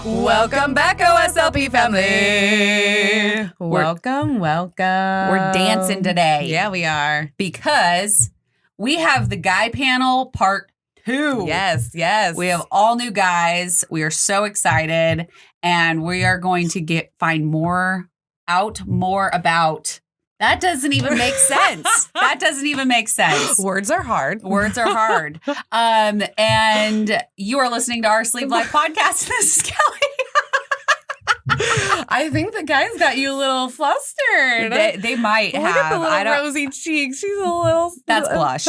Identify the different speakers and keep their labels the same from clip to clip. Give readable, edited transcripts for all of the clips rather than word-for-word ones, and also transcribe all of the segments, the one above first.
Speaker 1: Welcome back, OSLP family.
Speaker 2: Welcome.
Speaker 1: We're dancing today.
Speaker 2: Yeah, we are.
Speaker 1: Because we have the guy panel part 2.
Speaker 2: Yes.
Speaker 1: We have all new guys. We are so excited. And we are going to find more about. That doesn't even make sense.
Speaker 2: Words are hard.
Speaker 1: And you are listening to our Sleep Life podcast. This is Kellie.
Speaker 2: I think the guys got you a little flustered.
Speaker 1: They might
Speaker 2: Look
Speaker 1: have.
Speaker 2: at the little rosy cheeks. She's a little.
Speaker 1: That's blush.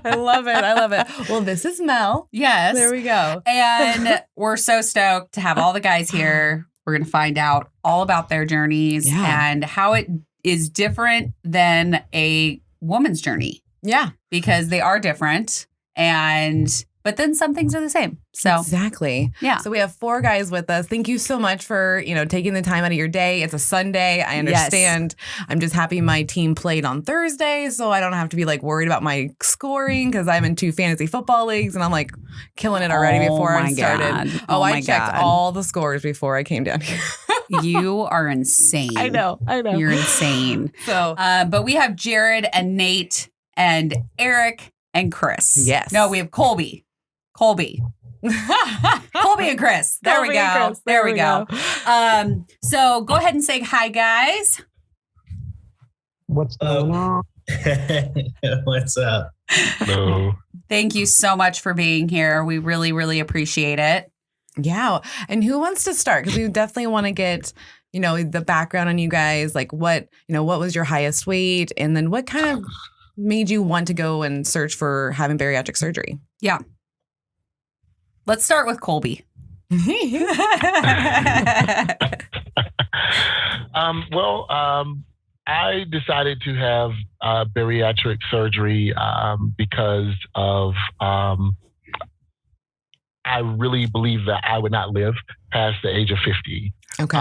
Speaker 2: I love it. Well, this is Mel.
Speaker 1: Yes.
Speaker 2: There we go.
Speaker 1: And we're so stoked to have all the guys here. We're going to find out all about their journeys and how it is different than a woman's journey.
Speaker 2: Yeah.
Speaker 1: Because they are different, but then some things are the same. So
Speaker 2: exactly.
Speaker 1: Yeah.
Speaker 2: So we have 4 guys with us. Thank you so much for, taking the time out of your day. It's a Sunday. I understand. Yes. I'm just happy my team played on Thursday, so I don't have to be worried about my scoring because I'm in 2 fantasy football leagues and I'm killing it already before I started. I checked all the scores before I came down here.
Speaker 1: You are insane.
Speaker 2: I know.
Speaker 1: You're insane.
Speaker 2: So,
Speaker 1: but we have Jared and Nate and Eric and Chris.
Speaker 2: Yes.
Speaker 1: No, we have Colby and Chris. There we go. So go ahead and say hi, guys.
Speaker 3: What's going on?
Speaker 4: What's up?
Speaker 3: Hello.
Speaker 1: Thank you so much for being here. We really, really appreciate it.
Speaker 2: Yeah. And who wants to start? Because we definitely want to get, the background on you guys. What was your highest weight? And then what kind of made you want to go and search for having bariatric surgery?
Speaker 1: Yeah. Let's start with Colby.
Speaker 3: I decided to have bariatric surgery because of I really believe that I would not live past the age of 50.
Speaker 2: Okay.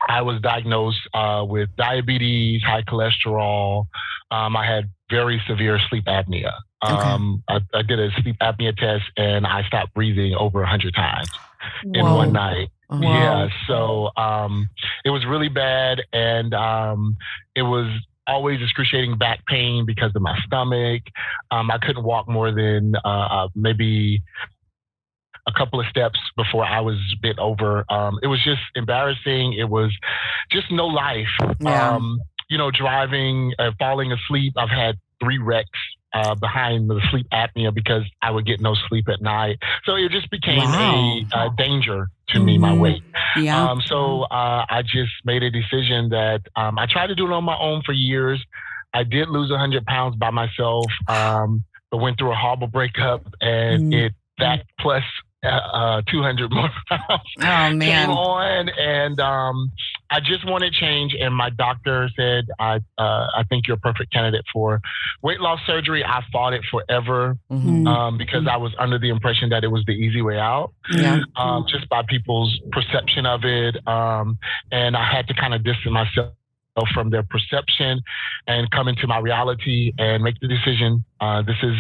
Speaker 3: I was diagnosed with diabetes, high cholesterol. I had very severe sleep apnea. I did a sleep apnea test and I stopped breathing over 100 times in one night.
Speaker 2: Whoa.
Speaker 3: Yeah. So it was really bad. And it was always excruciating back pain because of my stomach. I couldn't walk more than maybe a couple of steps before I was bent over. It was just embarrassing. It was just no life.
Speaker 2: Yeah.
Speaker 3: Driving, falling asleep. I've had 3 wrecks behind the sleep apnea because I would get no sleep at night. So it just became a danger to me, my weight.
Speaker 1: Yeah.
Speaker 3: So I just made a decision that I tried to do it on my own for years. I did lose 100 pounds by myself, but went through a horrible breakup and that plus 200 more pounds came on, and I just wanted change. And my doctor said, "I think you're a perfect candidate for weight loss surgery." I fought it forever because I was under the impression that it was the easy way out, just by people's perception of it, and I had to kind of distance myself from their perception and come into my reality and make the decision. This is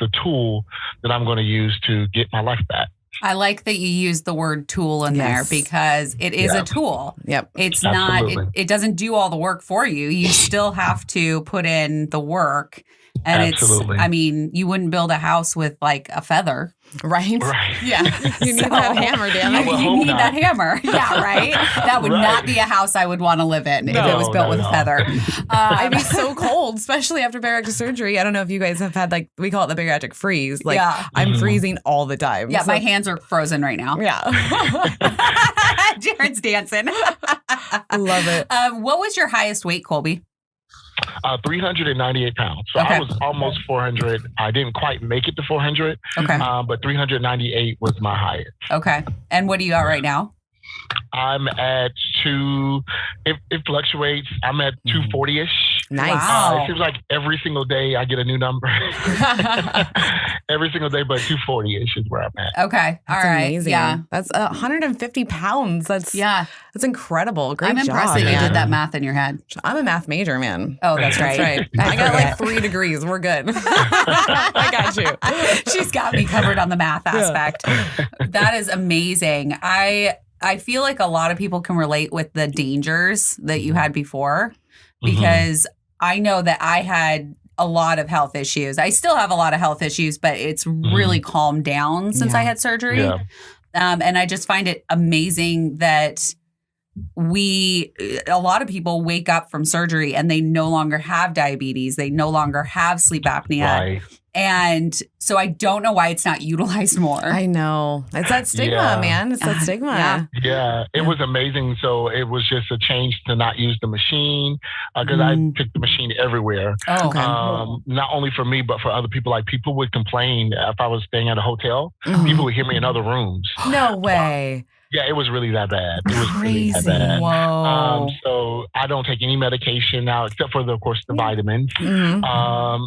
Speaker 3: the tool that I'm going to use to get my life back.
Speaker 1: I like that you use the word tool in there because it is a tool.
Speaker 2: Yep.
Speaker 1: It's
Speaker 3: Absolutely.
Speaker 1: not, it doesn't do all the work for you. You still have to put in the work. And
Speaker 3: Absolutely.
Speaker 1: you wouldn't build a house with a feather.
Speaker 2: Right?
Speaker 1: Yeah.
Speaker 2: You need that hammer, damn it.
Speaker 1: You need that hammer. Yeah, right? That would not be a house I would want to live in if it was built with a feather.
Speaker 2: I'd be so cold, especially after bariatric surgery. I don't know if you guys have had, we call it the bariatric freeze. I'm freezing all the time.
Speaker 1: Yeah, my hands are frozen right now.
Speaker 2: Yeah.
Speaker 1: Jared's dancing.
Speaker 2: Love it.
Speaker 1: What was your highest weight, Colby?
Speaker 3: 398 pounds. So I was almost 400. I didn't quite make it to 400.
Speaker 1: Okay.
Speaker 3: But 398 was my highest.
Speaker 1: Okay. And what are you at right now?
Speaker 3: I'm at it fluctuates. I'm at 240-ish.
Speaker 2: Nice.
Speaker 1: Wow.
Speaker 3: It seems like every single day I get a new number. Every single day, but 240-ish is where I'm at.
Speaker 1: Okay.
Speaker 2: That's
Speaker 1: All right.
Speaker 2: amazing.
Speaker 1: Yeah.
Speaker 2: That's 150 pounds. That's incredible. Great
Speaker 1: I'm
Speaker 2: job,
Speaker 1: impressed that you
Speaker 2: man.
Speaker 1: did that math in your head.
Speaker 2: I'm a math major, man.
Speaker 1: Oh, that's right.
Speaker 2: That's right. I got like 3 degrees. We're good. I got you.
Speaker 1: She's got me covered on the math aspect. That is amazing. I feel like a lot of people can relate with the dangers that you had before, because I know that I had a lot of health issues. I still have a lot of health issues, but it's really calmed down since I had surgery.
Speaker 3: Yeah.
Speaker 1: And I just find it amazing that a lot of people wake up from surgery and they no longer have diabetes. They no longer have sleep apnea.
Speaker 3: Right.
Speaker 1: And so I don't know why it's not utilized more.
Speaker 2: I know. It's that stigma, man. It's that stigma.
Speaker 3: Yeah, it was amazing. So it was just a change to not use the machine, because I took the machine everywhere.
Speaker 1: Oh, okay.
Speaker 3: Not only for me, but for other people. Like, people would complain if I was staying at a hotel. People would hear me in other rooms.
Speaker 2: No way.
Speaker 3: Yeah, it was really that bad. It was
Speaker 2: Crazy.
Speaker 3: really that bad.
Speaker 1: Whoa.
Speaker 3: So I don't take any medication now, except for, of course, the vitamins. I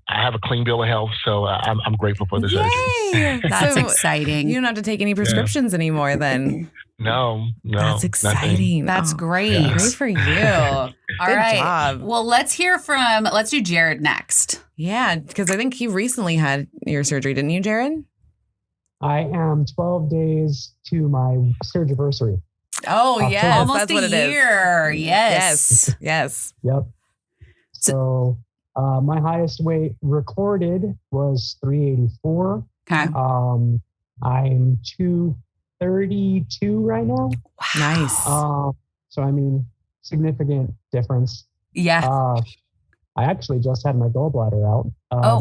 Speaker 3: have a clean bill of health, so I'm grateful for the surgery.
Speaker 1: That's
Speaker 2: So
Speaker 1: exciting.
Speaker 2: You don't have to take any prescriptions anymore then.
Speaker 3: No.
Speaker 2: That's exciting.
Speaker 1: That's great.
Speaker 2: Great for you.
Speaker 1: All right.
Speaker 2: job.
Speaker 1: Well, let's do Jared next.
Speaker 2: Yeah, because I think you recently had your surgery, didn't you, Jared?
Speaker 5: I am 12 days to my surgery.
Speaker 2: Oh, yes.
Speaker 1: Almost
Speaker 2: that's
Speaker 1: a
Speaker 2: what it is.
Speaker 1: year. Yes.
Speaker 2: Yes.
Speaker 5: Yep. So my highest weight recorded was 384.
Speaker 1: Okay.
Speaker 5: I'm 232 right now.
Speaker 2: Nice.
Speaker 5: So I mean, significant difference.
Speaker 1: Yeah.
Speaker 5: I actually just had my gallbladder out.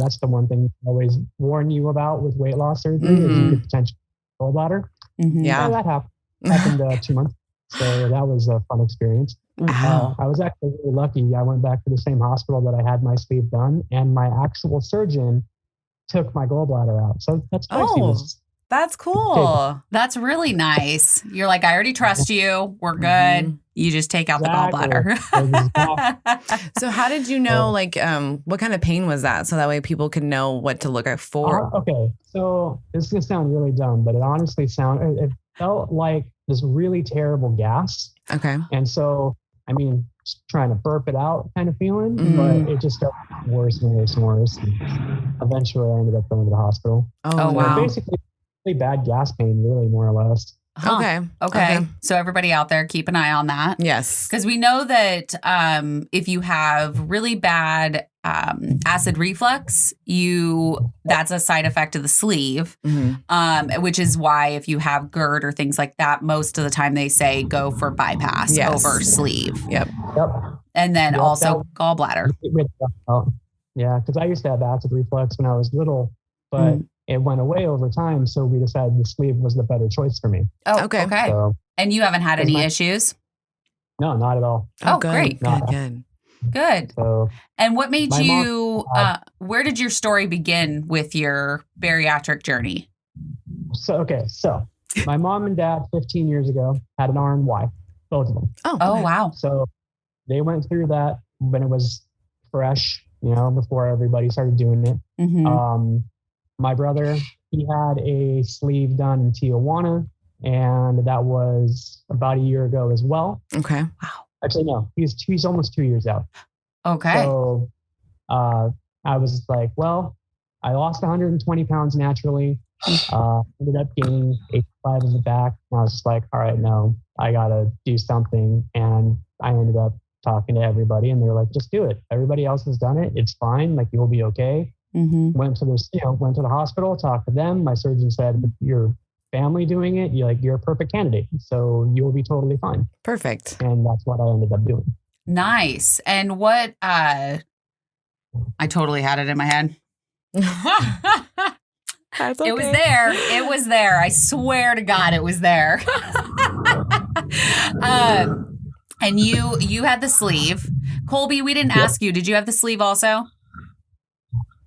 Speaker 5: That's the one thing I always warn you about with weight loss surgery is you could potentially gallbladder.
Speaker 2: Yeah.
Speaker 5: So that happened 2 months. So that was a fun experience.
Speaker 2: Wow.
Speaker 5: I was actually really lucky. I went back to the same hospital that I had my sleeve done, and my actual surgeon took my gallbladder out. So that's
Speaker 2: That's cool.
Speaker 1: That's really nice. You're like, I already trust you. We're good. You just take out the gallbladder.
Speaker 2: So how did you know, what kind of pain was that? So that way people can know what to look out for.
Speaker 5: Okay. So this is going to sound really dumb, but it honestly it felt like this really terrible gas.
Speaker 2: Okay.
Speaker 5: And so, I mean, just trying to burp it out kind of feeling, but it just got worse and worse and worse. And eventually I ended up going to the hospital.
Speaker 2: Oh wow.
Speaker 5: Basically, really bad gas pain, really, more or less.
Speaker 1: Huh. Okay. So everybody out there, keep an eye on that.
Speaker 2: Yes.
Speaker 1: Because we know that if you have really bad acid reflux, that's a side effect of the sleeve, which is why if you have GERD or things like that, most of the time they say go for bypass over sleeve.
Speaker 2: Yep.
Speaker 1: And then also gallbladder.
Speaker 5: Yeah, because I used to have acid reflux when I was little, but it went away over time. So we decided the sleeve was the better choice for me.
Speaker 1: Oh, okay.
Speaker 5: So,
Speaker 1: and you haven't had any issues?
Speaker 5: No, not at all.
Speaker 1: Oh, good. Great. Good.
Speaker 5: So,
Speaker 1: and what made you, where did your story begin with your bariatric journey?
Speaker 5: So my mom and dad 15 years ago had an R&Y, both of them.
Speaker 1: Oh, wow.
Speaker 5: So they went through that when it was fresh, before everybody started doing it. My brother, he had a sleeve done in Tijuana, and that was about a year ago as well.
Speaker 2: Okay.
Speaker 1: Wow.
Speaker 5: Actually, no, he's almost 2 years out.
Speaker 1: Okay.
Speaker 5: So I was like, well, I lost 120 pounds naturally. Ended up gaining 85 in the back. And I was just like, all right, no, I got to do something. And I ended up talking to everybody, and they were like, just do it. Everybody else has done it. It's fine. Like, you'll be okay. Went to the hospital, talked to them. My surgeon said, your family doing it, you're a perfect candidate. So you'll be totally fine.
Speaker 2: Perfect.
Speaker 5: And that's what I ended up doing.
Speaker 1: Nice. And what, I totally had it in my head.
Speaker 2: That's okay.
Speaker 1: It was there. It was there. I swear to God, it was there. And you had the sleeve. Colby, we didn't ask you. Did you have the sleeve also?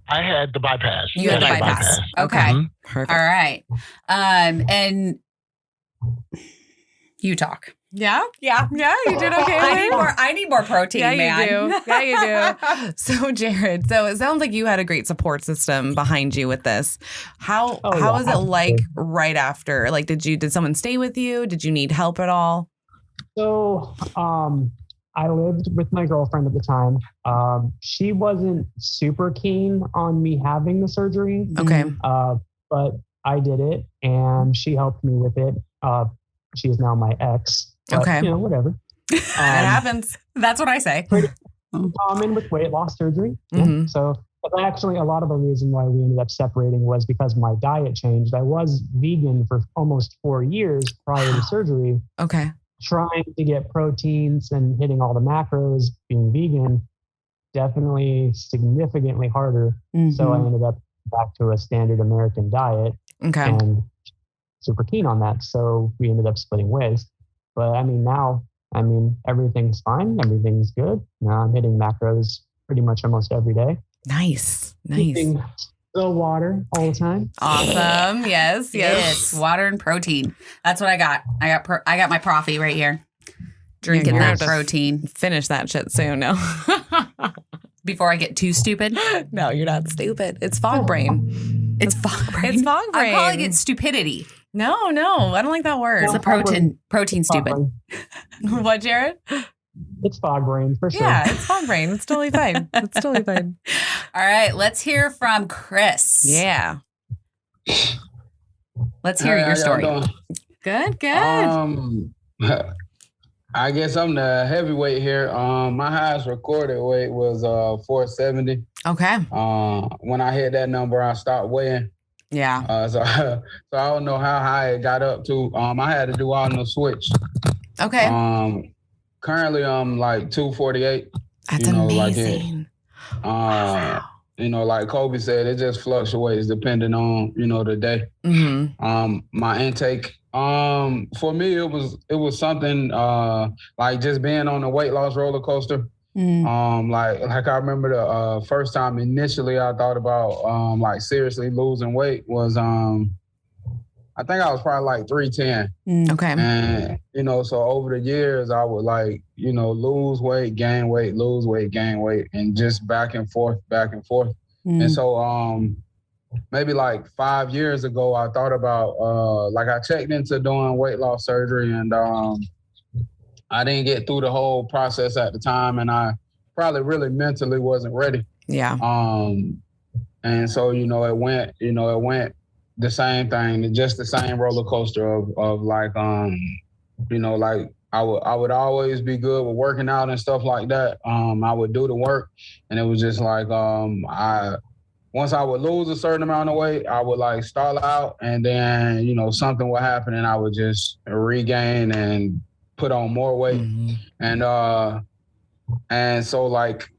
Speaker 3: I had the bypass.
Speaker 1: You had the bypass. Okay.
Speaker 2: Perfect.
Speaker 1: All right. And you talk.
Speaker 2: Yeah?
Speaker 1: Yeah.
Speaker 2: Yeah, you did okay.
Speaker 1: I need more protein,
Speaker 2: yeah,
Speaker 1: man.
Speaker 2: you do. Yeah, you do. So, Jared, it sounds like you had a great support system behind you with this. How was it like right after? Like, did someone stay with you? Did you need help at all?
Speaker 5: So, I lived with my girlfriend at the time. She wasn't super keen on me having the surgery.
Speaker 2: Okay.
Speaker 5: But I did it, and she helped me with it. She is now my ex. But,
Speaker 2: Okay.
Speaker 5: Whatever.
Speaker 2: It happens.
Speaker 1: That's what I say.
Speaker 5: Pretty common with weight loss surgery.
Speaker 2: Mm-hmm.
Speaker 5: So actually, a lot of the reason why we ended up separating was because my diet changed. I was vegan for almost 4 years prior to surgery.
Speaker 2: Okay.
Speaker 5: Trying to get proteins and hitting all the macros, being vegan, definitely significantly harder.
Speaker 1: Mm-hmm.
Speaker 5: So I ended up back to a standard American diet.
Speaker 2: Okay.
Speaker 5: And super keen on that. So we ended up splitting ways. But now, everything's fine. Everything's good. Now I'm hitting macros pretty much almost every day.
Speaker 2: Nice.
Speaker 5: Eating still water all the time.
Speaker 2: Awesome. Yes.
Speaker 1: Water and protein. That's what I got. I got my Profi right here.
Speaker 2: Drinking
Speaker 1: that
Speaker 2: that
Speaker 1: protein.
Speaker 2: Finish that shit soon. No.
Speaker 1: Before I get too stupid.
Speaker 2: No, you're not stupid. It's fog brain.
Speaker 1: It's fog brain.
Speaker 2: It's fog brain.
Speaker 1: I'm calling it stupidity.
Speaker 2: No, I don't like that word.
Speaker 1: It's a protein stupid.
Speaker 2: What, Jared?
Speaker 5: It's fog brain for sure.
Speaker 2: Yeah, it's fog brain. It's totally fine.
Speaker 1: All right, let's hear from Chris.
Speaker 2: Yeah.
Speaker 1: Let's hear your story.
Speaker 2: Good.
Speaker 6: I guess I'm the heavyweight here. My highest recorded weight was 470.
Speaker 2: Okay.
Speaker 6: When I hit that number, I stopped weighing.
Speaker 2: Yeah.
Speaker 6: So I don't know how high it got up to. I had to do all no switch.
Speaker 2: Okay.
Speaker 6: Currently I'm like 248.
Speaker 2: That's amazing.
Speaker 6: Wow. Like Kobe said, it just fluctuates depending on, the day.
Speaker 2: Mm-hmm.
Speaker 6: My intake, for me, it was something like just being on the weight loss roller coaster. Like I remember the first time initially I thought about like seriously losing weight was I think I was probably like 310.
Speaker 2: Okay.
Speaker 6: And so over the years I would like lose weight, gain weight, lose weight, gain weight, and just back and forth. And so maybe like 5 years ago I thought about like I checked into doing weight loss surgery, and I didn't get through the whole process at the time, and I probably really mentally wasn't ready.
Speaker 2: Yeah.
Speaker 6: And so, it went the same thing, just the same roller coaster of like, like I would always be good with working out and stuff like that. I would do the work, and it was just like, once I would lose a certain amount of weight, I would like stall out, and then, something would happen and I would just regain and put on more weight. Mm-hmm. And so like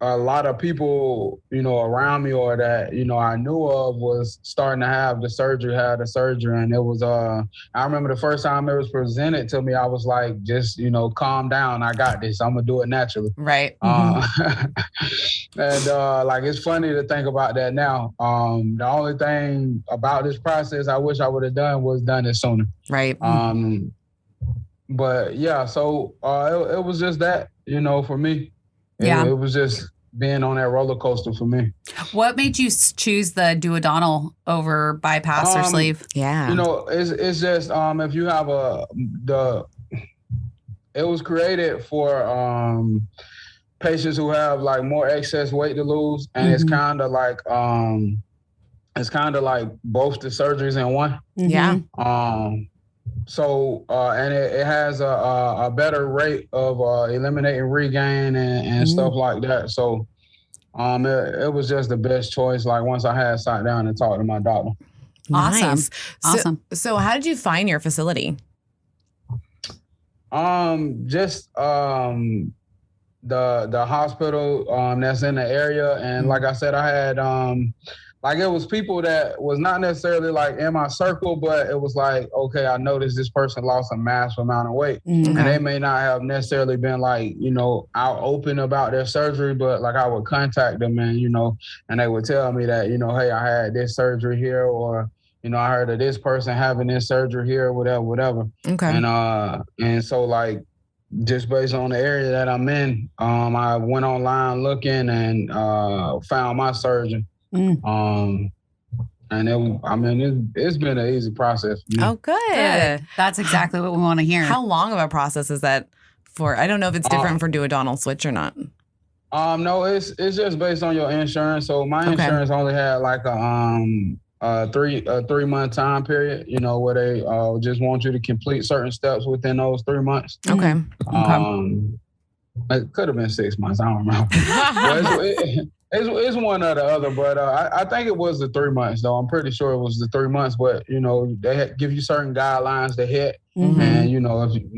Speaker 6: a lot of people, around me or that, I knew of was starting to have the surgery. And it was, I remember the first time it was presented to me, I was like, just, calm down. I got this. I'm going to do it naturally.
Speaker 2: Right.
Speaker 6: And like, it's funny to think about that now. The only thing about this process I wish I would have done was done it sooner.
Speaker 2: Right.
Speaker 6: But yeah, so it was just that, for me. It was just being on that roller coaster for me.
Speaker 1: What made you choose the duodenal over bypass or sleeve?
Speaker 2: Yeah.
Speaker 6: It's just if you have it was created for patients who have like more excess weight to lose, and it's kind of like both the surgeries in one.
Speaker 2: Yeah.
Speaker 6: So, and it has a better rate of eliminating regain and stuff like that. So, it was just the best choice. Like once I had sat down and talked to my doctor.
Speaker 2: Nice.
Speaker 1: Awesome.
Speaker 2: So how did you find your facility?
Speaker 6: Just the hospital that's in the area, and like I said, I had like it was people that was not necessarily like in my circle, but it was like, okay, I noticed this person lost a massive amount of weight. And they may not have necessarily been like, out open about their surgery, but like I would contact them and, and they would tell me that, hey, I had this surgery here, or, I heard of this person having this surgery here, whatever.
Speaker 2: Okay.
Speaker 6: And so like, just based on the area that I'm in, I went online looking and found my surgeon. And it's been an easy process for me.
Speaker 2: Oh, good.
Speaker 1: That's exactly what we want to hear.
Speaker 2: How long of a process is that for? I don't know if it's different for duodenal switch or not.
Speaker 6: No, it's just based on your insurance. So my insurance only had like a 3-month time period, where they just want you to complete certain steps within those 3 months.
Speaker 2: Okay.
Speaker 6: It could have been 6 months. I don't remember. It's one or the other, but I think it was the 3 months, though. I'm pretty sure it was the 3 months, but, they give you certain guidelines to hit. And,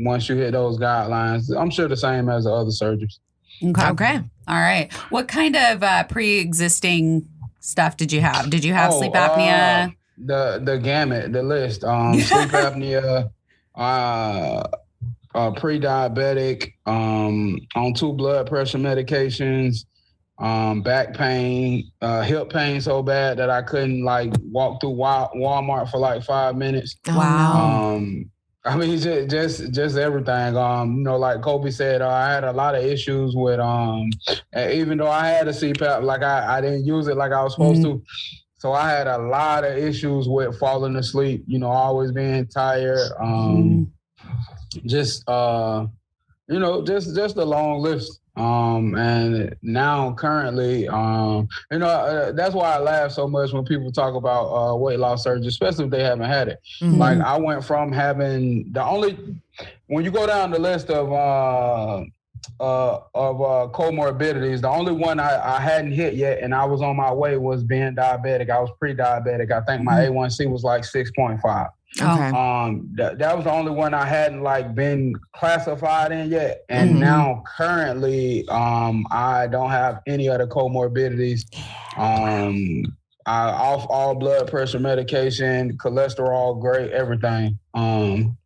Speaker 6: once you hit those guidelines, I'm sure the same as the other surgeries.
Speaker 2: Okay.
Speaker 1: All right. What kind of pre-existing stuff did you have? Did you have sleep apnea?
Speaker 6: The gamut, the list. Sleep apnea, pre-diabetic, on 2 blood pressure medications, back pain, hip pain so bad that I couldn't like walk through Walmart for like 5 minutes.
Speaker 2: Wow.
Speaker 6: I mean, just everything. Like Kobe said, I had a lot of issues with, even though I had a CPAP, like I didn't use it like I was supposed to. So I had a lot of issues with falling asleep, always being tired. Just a long list. And now currently, that's why I laugh so much when people talk about weight loss surgery, especially if they haven't had it. Like I went from having when you go down the list of comorbidities, the only one I hadn't hit yet, and I was on my way, was being diabetic. I was pre-diabetic. I think my A1C was like 6.5.
Speaker 2: Okay.
Speaker 6: That was the only one I hadn't like been classified in yet. And now currently, I don't have any other comorbidities. I off all blood pressure medication, cholesterol, great, everything.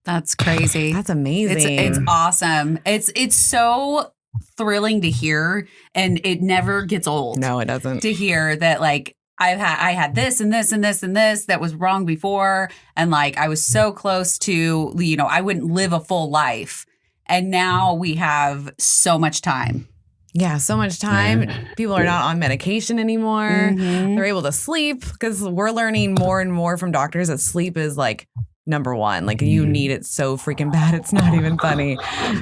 Speaker 1: That's crazy.
Speaker 2: That's amazing.
Speaker 1: It's awesome. It's so thrilling to hear, and it never gets old.
Speaker 2: No, it doesn't.
Speaker 1: To hear that, like, I had this and this and this and this that was wrong before. And like, I was so close to, I wouldn't live a full life. And now we have so much time.
Speaker 2: Yeah, so much time. Yeah. People are not on medication anymore. They're able to sleep, because we're learning more and more from doctors that sleep is like number one. Like, you need it so freaking bad. It's not even funny.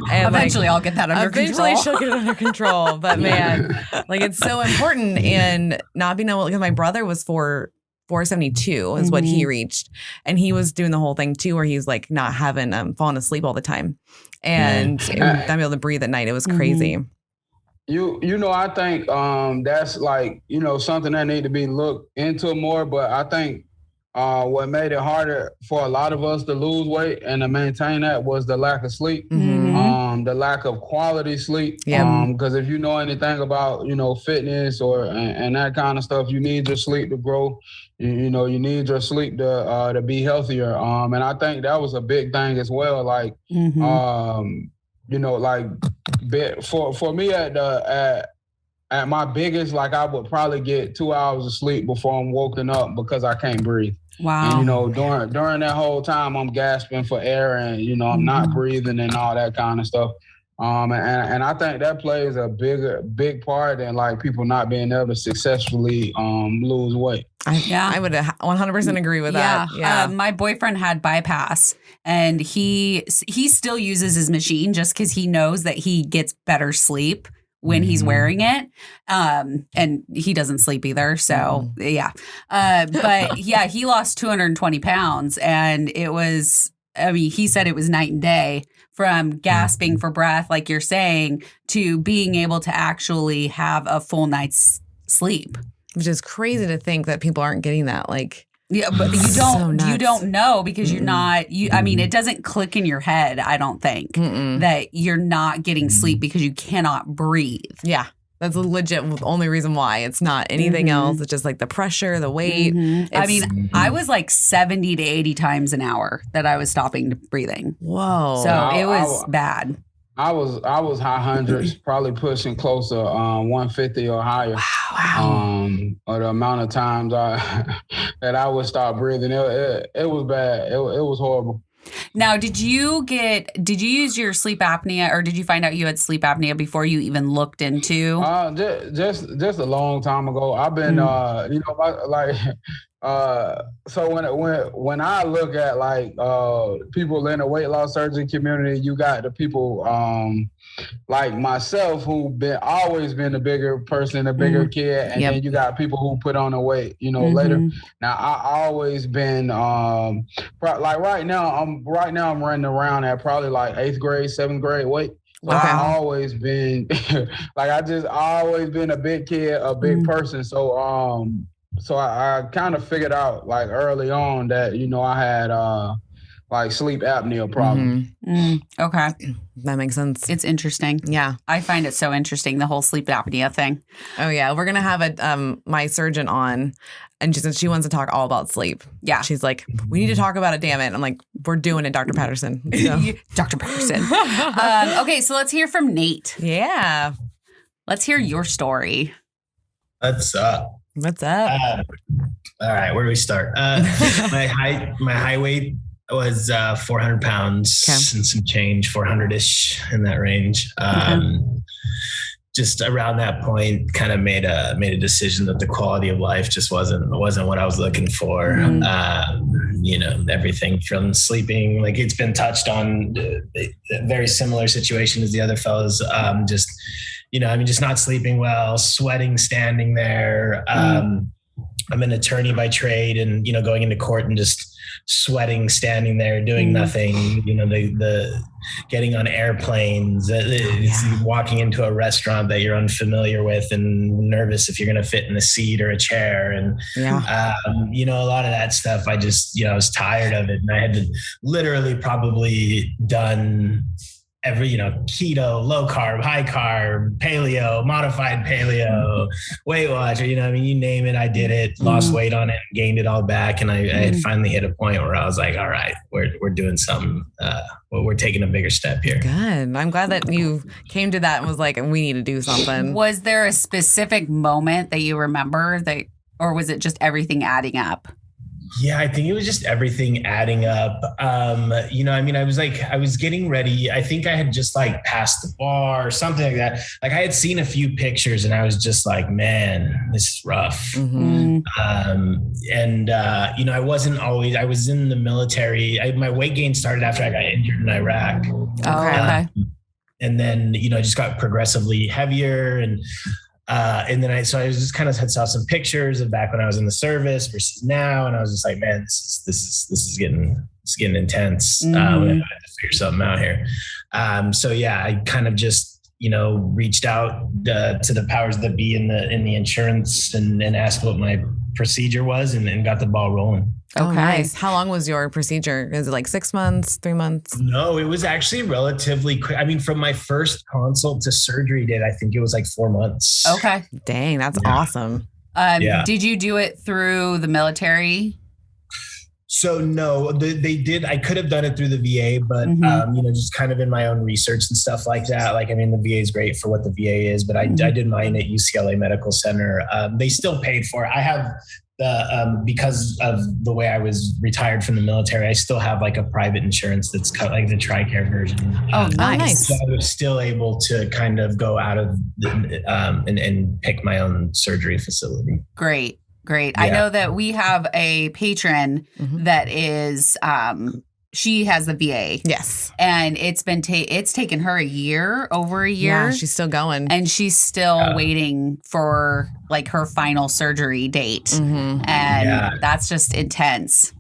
Speaker 2: And
Speaker 1: eventually I'll get that under control.
Speaker 2: Eventually she'll get it under control. But man, like, it's so important in not being able, because my brother was 472 is what he reached. And he was doing the whole thing too, where he's like not having, falling asleep all the time and not being able to breathe at night. It was crazy.
Speaker 6: I think that's like, something that need to be looked into more. But I think what made it harder for a lot of us to lose weight and to maintain that was the lack of sleep, the lack of quality sleep. Because if you know anything about, fitness and that kind of stuff, you need your sleep to grow. You need your sleep to be healthier. And I think that was a big thing as well. Like, for me at my biggest, like, I would probably get 2 hours of sleep before I'm woken up because I can't breathe.
Speaker 1: Wow.
Speaker 6: And, during that whole time, I'm gasping for air and, I'm not breathing and all that kind of stuff. And I think that plays a big part in like people not being able to successfully lose weight.
Speaker 2: I would 100% agree with that. Yeah.
Speaker 1: My boyfriend had bypass, and he still uses his machine just because he knows that he gets better sleep when he's wearing it. And he doesn't sleep either. So but yeah, he lost 220 pounds, and it was, he said it was night and day from gasping for breath, like you're saying, to being able to actually have a full night's sleep.
Speaker 2: Which is crazy to think that people aren't getting that. Like,
Speaker 1: yeah, but you don't know because you're not, it doesn't click in your head, I don't think, that you're not getting sleep because you cannot breathe.
Speaker 2: Yeah. That's a legit only reason why. It's not anything else. It's just like the pressure, the weight. I was like 70 to 80 times an hour that I was stopping breathing. Whoa.
Speaker 1: So it was bad.
Speaker 6: I was high hundreds, probably pushing close to 150 or higher.
Speaker 2: Wow.
Speaker 6: Or the amount of times that I would stop breathing. It was bad. It was horrible.
Speaker 1: Now, did you use your sleep apnea, or did you find out you had sleep apnea before you even looked into?
Speaker 6: Just a long time ago. I've been, so when I look at like people in the weight loss surgery community, you got the people like myself who always been the bigger person, the bigger kid, and then you got people who put on the weight, later. Now I always been like right now I'm running around at probably like 8th grade, 7th grade weight. So I always been like always been a big kid, a big person. So so I kind of figured out like early on that I had like sleep apnea problems.
Speaker 1: Okay,
Speaker 2: that makes sense.
Speaker 1: It's interesting.
Speaker 2: Yeah,
Speaker 1: I find it so interesting, the whole sleep apnea thing.
Speaker 2: Oh yeah, we're gonna have my surgeon on, and she wants to talk all about sleep. Yeah, she's like, we need to talk about it. Damn it! I'm like, we're doing it, Dr. Patterson. So.
Speaker 1: Dr. Patterson. Okay, so let's hear from Nate.
Speaker 2: Yeah,
Speaker 1: let's hear your story.
Speaker 4: What's up?
Speaker 2: What's up?
Speaker 4: All right, where do we start? My high weight was 400 pounds and some change, 400-ish in that range. Just around that point, kind of made a decision that the quality of life just wasn't what I was looking for. Everything from sleeping, like it's been touched on, a very similar situation as the other fellows. Just not sleeping well, sweating, standing there. I'm an attorney by trade, and going into court and just sweating, standing there, doing nothing. The getting on airplanes, walking into a restaurant that you're unfamiliar with and nervous if you're going to fit in a seat or a chair, and a lot of that stuff. I just I was tired of it, and I had to literally probably done every, keto, low carb, high carb, paleo, modified paleo, Weight Watcher, you name it. I did it, lost weight on it, gained it all back. And I had finally hit a point where I was like, all right, we're doing something. We're taking a bigger step here.
Speaker 2: Good. I'm glad that you came to that and was like, we need to do something.
Speaker 1: Was there a specific moment that you remember or was it just everything adding up?
Speaker 4: Yeah, I think it was just everything adding up. I was getting ready. I think I had just like passed the bar or something like that. Like I had seen a few pictures and I was just like, man, this is rough. I was in the military. My weight gain started after I got injured in Iraq.
Speaker 1: Okay.
Speaker 4: And then, I just got progressively heavier and then I just kind of saw some pictures of back when I was in the service versus now. And I was just like, man, this is getting intense. We have to figure something out here. I kind of just, reached out to the powers that be in the insurance and asked what my procedure was and got the ball rolling.
Speaker 2: Oh, nice. How long was your procedure? Is it like 6 months, 3 months?
Speaker 4: No, it was actually relatively quick. I mean, from my first consult to surgery date, I think it was like 4 months.
Speaker 1: Okay.
Speaker 2: Dang, that's awesome.
Speaker 1: Did you do it through the military?
Speaker 4: So no, they did. I could have done it through the VA, but just kind of in my own research and stuff like that. Like, I mean, the VA is great for what the VA is, but I did mine at UCLA Medical Center. They still paid for it. I have because of the way I was retired from the military, I still have like a private insurance that's like the TRICARE version.
Speaker 1: Oh, nice.
Speaker 4: So I was still able to kind of go out of and pick my own surgery facility.
Speaker 1: Great.
Speaker 4: Yeah.
Speaker 1: I know that we have a patron that is, she has the VA.
Speaker 2: Yes.
Speaker 1: And it's taken her over a year.
Speaker 2: Yeah, she's still going.
Speaker 1: And she's still waiting for like her final surgery date. And that's just intense.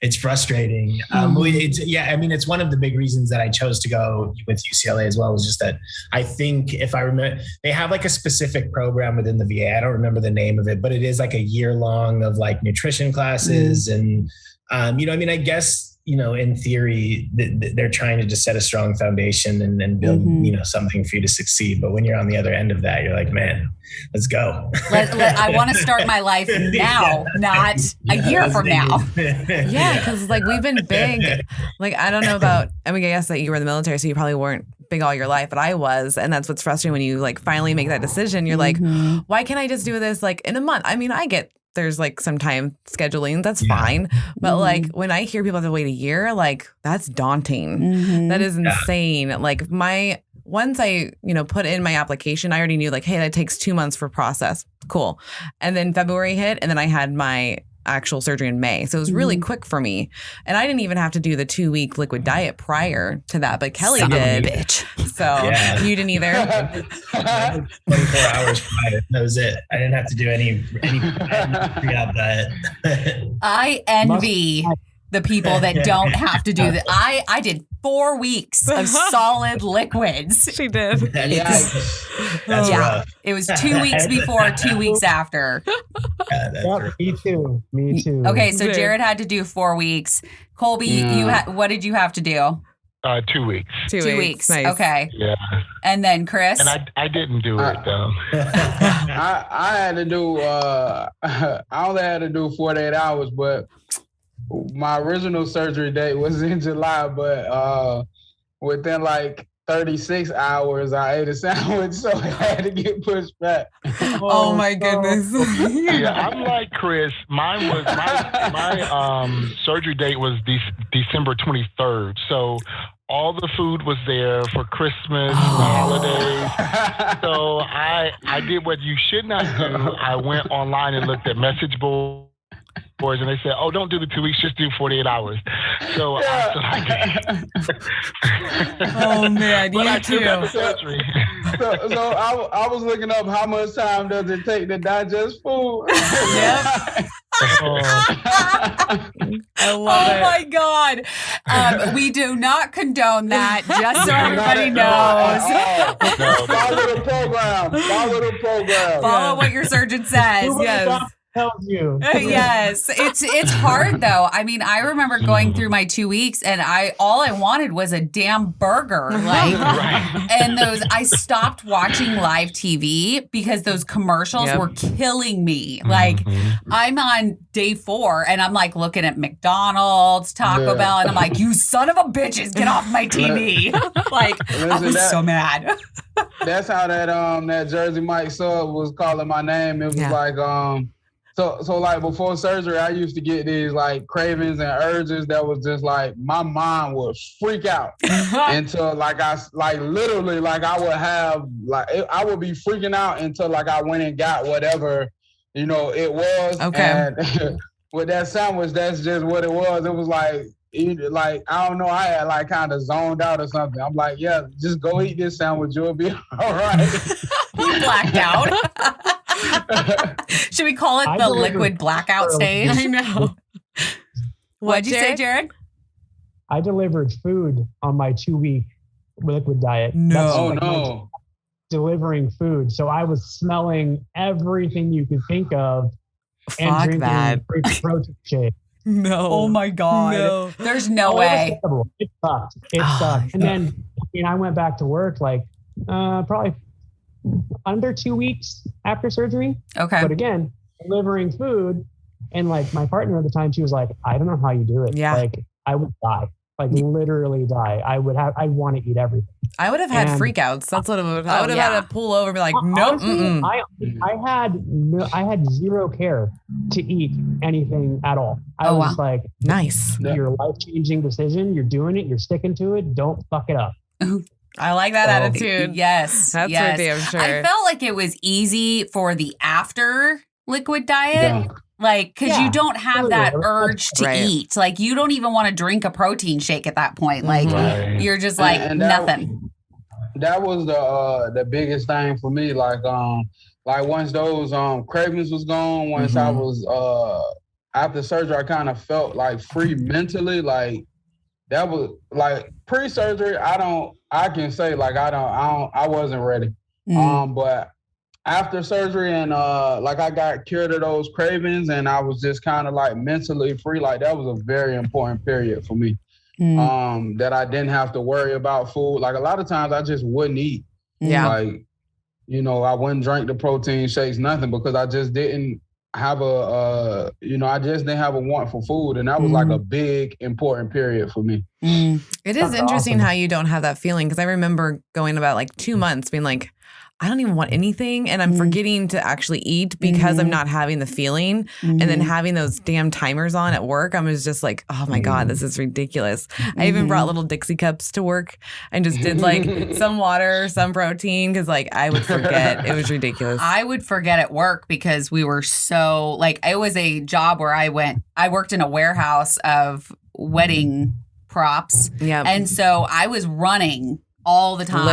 Speaker 4: It's frustrating. It's one of the big reasons that I chose to go with UCLA as well, was just that I think if I remember, they have like a specific program within the VA. I don't remember the name of it, but it is like a year long of like nutrition classes. And, I guess, in theory, they're trying to just set a strong foundation and build, something for you to succeed. But when you're on the other end of that, you're like, man, let's go.
Speaker 1: I want to start my life now, not a year from now.
Speaker 2: Yeah, because like we've been big. Like, I don't know about, I guess that you were in the military, so you probably weren't big all your life, but I was. And that's what's frustrating when you like finally make that decision. You're like, why can't I just do this like in a month? I mean, I get there's like some time scheduling, that's fine. But like when I hear people have to wait a year, like that's daunting. That is insane. Like once I, put in my application, I already knew like, hey, that takes 2 months for process. Cool. And then February hit, and then I had my actual surgery in May. So it was really quick for me. And I didn't even have to do the 2-week liquid diet prior to that, but Kellie did. Bitch. So you didn't either.
Speaker 4: 24 hours prior. That was it. I didn't have to do any pre-op diet.
Speaker 1: I envy the people that don't have to do that. I did 4 weeks of solid liquids.
Speaker 2: She did.
Speaker 4: That's rough.
Speaker 1: It was 2 weeks before, 2 weeks after.
Speaker 5: Me too.
Speaker 1: Okay, so Jared had to do 4 weeks. Colby, what did you have to do?
Speaker 3: 2 weeks.
Speaker 1: 2 weeks.
Speaker 2: Nice.
Speaker 1: Okay.
Speaker 3: Yeah.
Speaker 1: And then Chris?
Speaker 3: And I didn't do it though.
Speaker 6: I had to do I only had to do 48 hours, but my original surgery date was in July, but within like 36 hours, I ate a sandwich, so I had to get pushed back.
Speaker 2: Oh my goodness.
Speaker 3: Yeah, I'm like Chris. Mine was my surgery date was December 23rd. So all the food was there for Christmas, the holidays. So I did what you should not do. I went online and looked at message boards. And they said, "Oh, don't do the 2 weeks; just do 48 hours." So I did.
Speaker 2: Oh man,
Speaker 3: but
Speaker 2: you
Speaker 3: I
Speaker 2: too.
Speaker 3: took the surgery.
Speaker 6: So I was looking up how much time does it take to digest food.
Speaker 2: Yep. I love it.
Speaker 1: Oh my God. We do not condone that, just so everybody knows.
Speaker 6: Follow the program.
Speaker 1: Follow what your surgeon says.
Speaker 2: Yes.
Speaker 5: Tells you.
Speaker 1: Yes. It's hard though. I mean, I remember going through my 2 weeks and all I wanted was a damn burger. Like and I stopped watching live TV because those commercials were killing me. Like I'm on day 4 and I'm like looking at McDonald's, Taco Bell, and I'm like, you son of a bitches, get off my TV. Like I was so mad.
Speaker 6: That's how that Jersey Mike sub was calling my name. It was like So like before surgery, I used to get these like cravings and urges that was just like my mind would freak out until like I would have I would be freaking out until like I went and got whatever it was.
Speaker 2: Okay.
Speaker 6: And with that sandwich, that's just what it was. It was like I don't know, I had like kind of zoned out or something. I'm like, yeah, just go eat this sandwich, you'll be all right.
Speaker 1: You blacked out. Should we call it the liquid blackout stage?
Speaker 2: I know.
Speaker 1: What'd you say, Jared?
Speaker 5: I delivered food on my 2-week liquid diet.
Speaker 6: No.
Speaker 5: Delivering food. So I was smelling everything you could think of and
Speaker 2: Fuck
Speaker 5: drinking
Speaker 2: that.
Speaker 5: protein shake.
Speaker 2: No.
Speaker 1: Oh my God.
Speaker 2: No.
Speaker 1: There's no way.
Speaker 5: It sucked. And then I went back to work like probably under 2 weeks after surgery.
Speaker 1: Okay.
Speaker 5: But again, delivering food, and like my partner at the time, she was like, I don't know how you do it.
Speaker 2: Yeah.
Speaker 5: Like I would die. Like literally die. I want to eat everything.
Speaker 2: I would have had freakouts. That's what it would. I would have had to pull over and be like, nope.
Speaker 5: I had zero care to eat anything at all. I was like,
Speaker 2: nice.
Speaker 5: Your life-changing decision. You're doing it. You're sticking to it. Don't fuck it up.
Speaker 2: I like that attitude.
Speaker 1: Yes.
Speaker 2: That's for damn sure.
Speaker 1: I felt like it was easy for the after liquid diet. Like, because you don't have that urge to eat. Like, you don't even want to drink a protein shake at that point. Like, you're just like, and nothing.
Speaker 6: That was the biggest thing for me. Like once those cravings was gone, once I was after surgery, I kind of felt like free mentally. Like that was like pre-surgery. I can say like I wasn't ready. But after surgery and like I got cured of those cravings and I was just kind of like mentally free. Like that was a very important period for me. That I didn't have to worry about food. Like a lot of times I just wouldn't eat.
Speaker 2: Yeah.
Speaker 6: Like, I wouldn't drink the protein shakes, nothing, because I just didn't have I just didn't have a want for food. And that was like a big, important period for me.
Speaker 2: It is interesting how you don't have that feeling. Cause I remember going about like 2 months being like, I don't even want anything. And I'm forgetting to actually eat because I'm not having the feeling. And then having those damn timers on at work, I was just like, oh my God, this is ridiculous. I even brought little Dixie cups to work and just did like some water, some protein, because like I would forget. It was ridiculous.
Speaker 1: I would forget at work because we were so like, it was a job where I worked in a warehouse of wedding props.
Speaker 2: Yep.
Speaker 1: And so I was running all the time.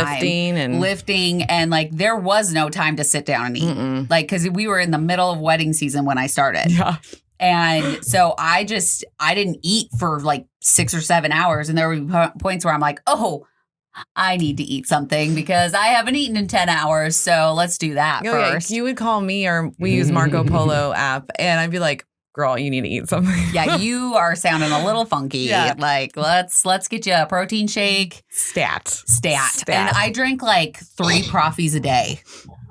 Speaker 1: Lifting. And like, there was no time to sit down and eat. Like, cause we were in the middle of wedding season when I started.
Speaker 2: Yeah.
Speaker 1: And so I didn't eat for like 6 or 7 hours. And there were points where I'm like, oh, I need to eat something because I haven't eaten in 10 hours. So let's do that first.
Speaker 2: Yeah, you would call me, or we use Marco Polo app, and I'd be like, girl, you need to eat something.
Speaker 1: Yeah, you are sounding a little funky. Yeah. Like, let's get you a protein shake.
Speaker 2: Stat.
Speaker 1: And I drink like 3 Proffies a day.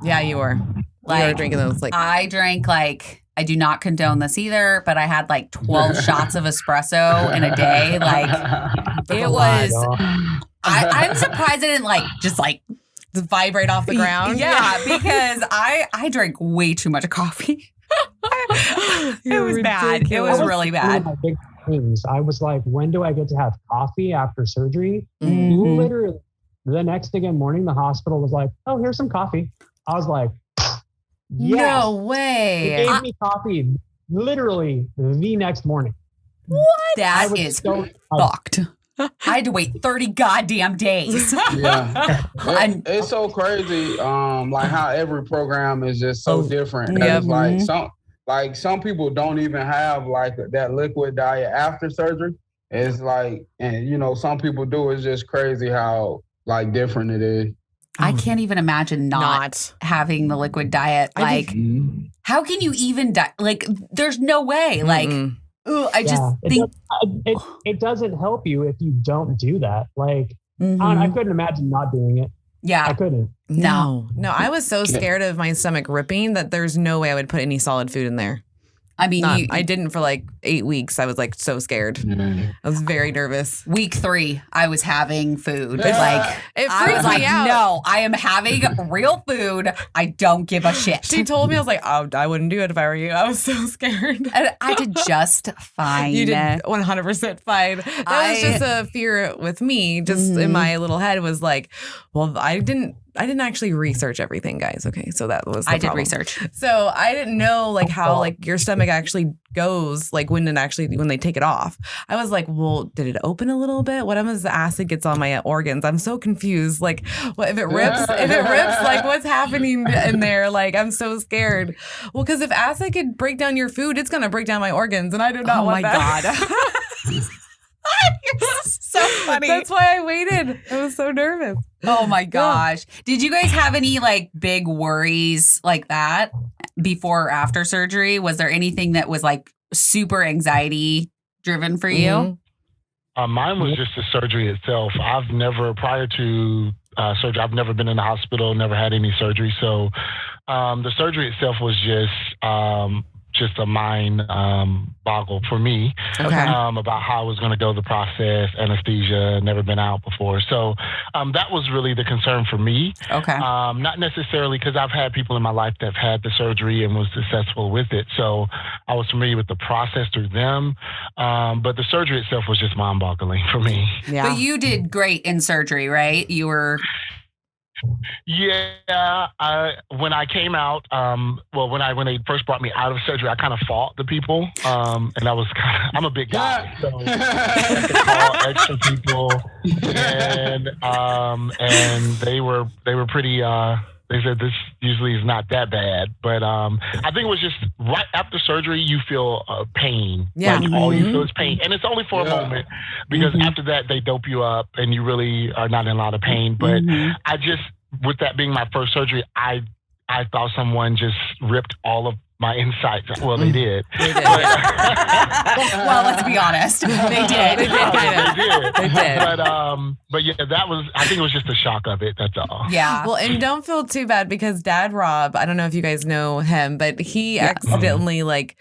Speaker 2: Yeah, you were.
Speaker 1: Like,
Speaker 2: you were drinking those. Like,
Speaker 1: I drank like, I do not condone this either, but I had like 12 shots of espresso in a day. Like, it was... I'm surprised I didn't like just
Speaker 2: vibrate off the ground.
Speaker 1: Yeah, because I drank way too much coffee. It was bad. It was really bad.
Speaker 5: One of my big things. I was like, when do I get to have coffee after surgery? Literally, the next morning, the hospital was like, oh, here's some coffee. I was like, yes.
Speaker 2: No way.
Speaker 5: They gave me coffee literally the next morning.
Speaker 1: What? That is so fucked. I had to wait 30 goddamn days.
Speaker 6: Yeah. It's so crazy, like how every program is just so different. It's like some people don't even have like that liquid diet after surgery. It's like, and you know, some people do. It's just crazy how like different it is.
Speaker 1: I can't even imagine not having the liquid diet. Like, how can you even like, there's no way. Like, I just think
Speaker 5: it doesn't help you if you don't do that. Like, I couldn't imagine not doing it.
Speaker 1: Yeah,
Speaker 5: I couldn't.
Speaker 2: No, I was so scared of my stomach ripping that there's no way I would put any solid food in there.
Speaker 1: I mean,
Speaker 2: I didn't for like 8 weeks. I was like so scared. I was very nervous.
Speaker 1: Week 3, I was having food. Like,
Speaker 2: it
Speaker 1: I was like,
Speaker 2: out.
Speaker 1: no, I am having real food. I don't give a shit.
Speaker 2: She told me, I was like, oh, I wouldn't do it if I were you. I was so scared.
Speaker 1: And I did just fine.
Speaker 2: You did 100% fine. That was just a fear with me, just in my little head was like, well, I didn't actually research everything, guys. Okay, so that was the problem.
Speaker 1: Did research.
Speaker 2: So I didn't know like how like your stomach actually goes, like when they take it off. I was like, well, did it open a little bit? What if the acid gets on my organs? I'm so confused. Like, what if it rips? Like what's happening in there? Like, I'm so scared. Well, because if acid could break down your food, it's gonna break down my organs, and I do not want that.
Speaker 1: Oh my God. You're so funny.
Speaker 2: That's why I waited. I was so nervous.
Speaker 1: Oh my gosh. Did you guys have any like big worries like that before or after surgery? Was there anything that was like super anxiety driven for you?
Speaker 3: Mine was just the surgery itself. I've never, prior to surgery, I've never been in the hospital, never had any surgery. So the surgery itself was just a mind boggle for me about how I was going to go the process, anesthesia, never been out before. So that was really the concern for me.
Speaker 1: Okay.
Speaker 3: Not necessarily because I've had people in my life that have had the surgery and was successful with it. So I was familiar with the process through them. But the surgery itself was just mind boggling for me.
Speaker 1: Yeah. But you did great in surgery, right? You were...
Speaker 3: Yeah, when I came out, when they first brought me out of surgery, I kind of fought the people, and I was I'm a big guy, so I had to call extra people, and they were pretty. They said this usually is not that bad, but I think it was just right after surgery you feel pain.
Speaker 2: Yeah,
Speaker 3: like all you feel is pain, and it's only for a moment because after that they dope you up and you really are not in a lot of pain. But I just, with that being my first surgery, I thought someone just ripped all of my insights. Well, they did.
Speaker 2: They did.
Speaker 1: Well, let's be honest. They did.
Speaker 2: They did.
Speaker 3: But yeah, that was, I think it was just the shock of it. That's all.
Speaker 1: Yeah.
Speaker 2: Well, and don't feel too bad because Dad Rob, I don't know if you guys know him, but he accidentally like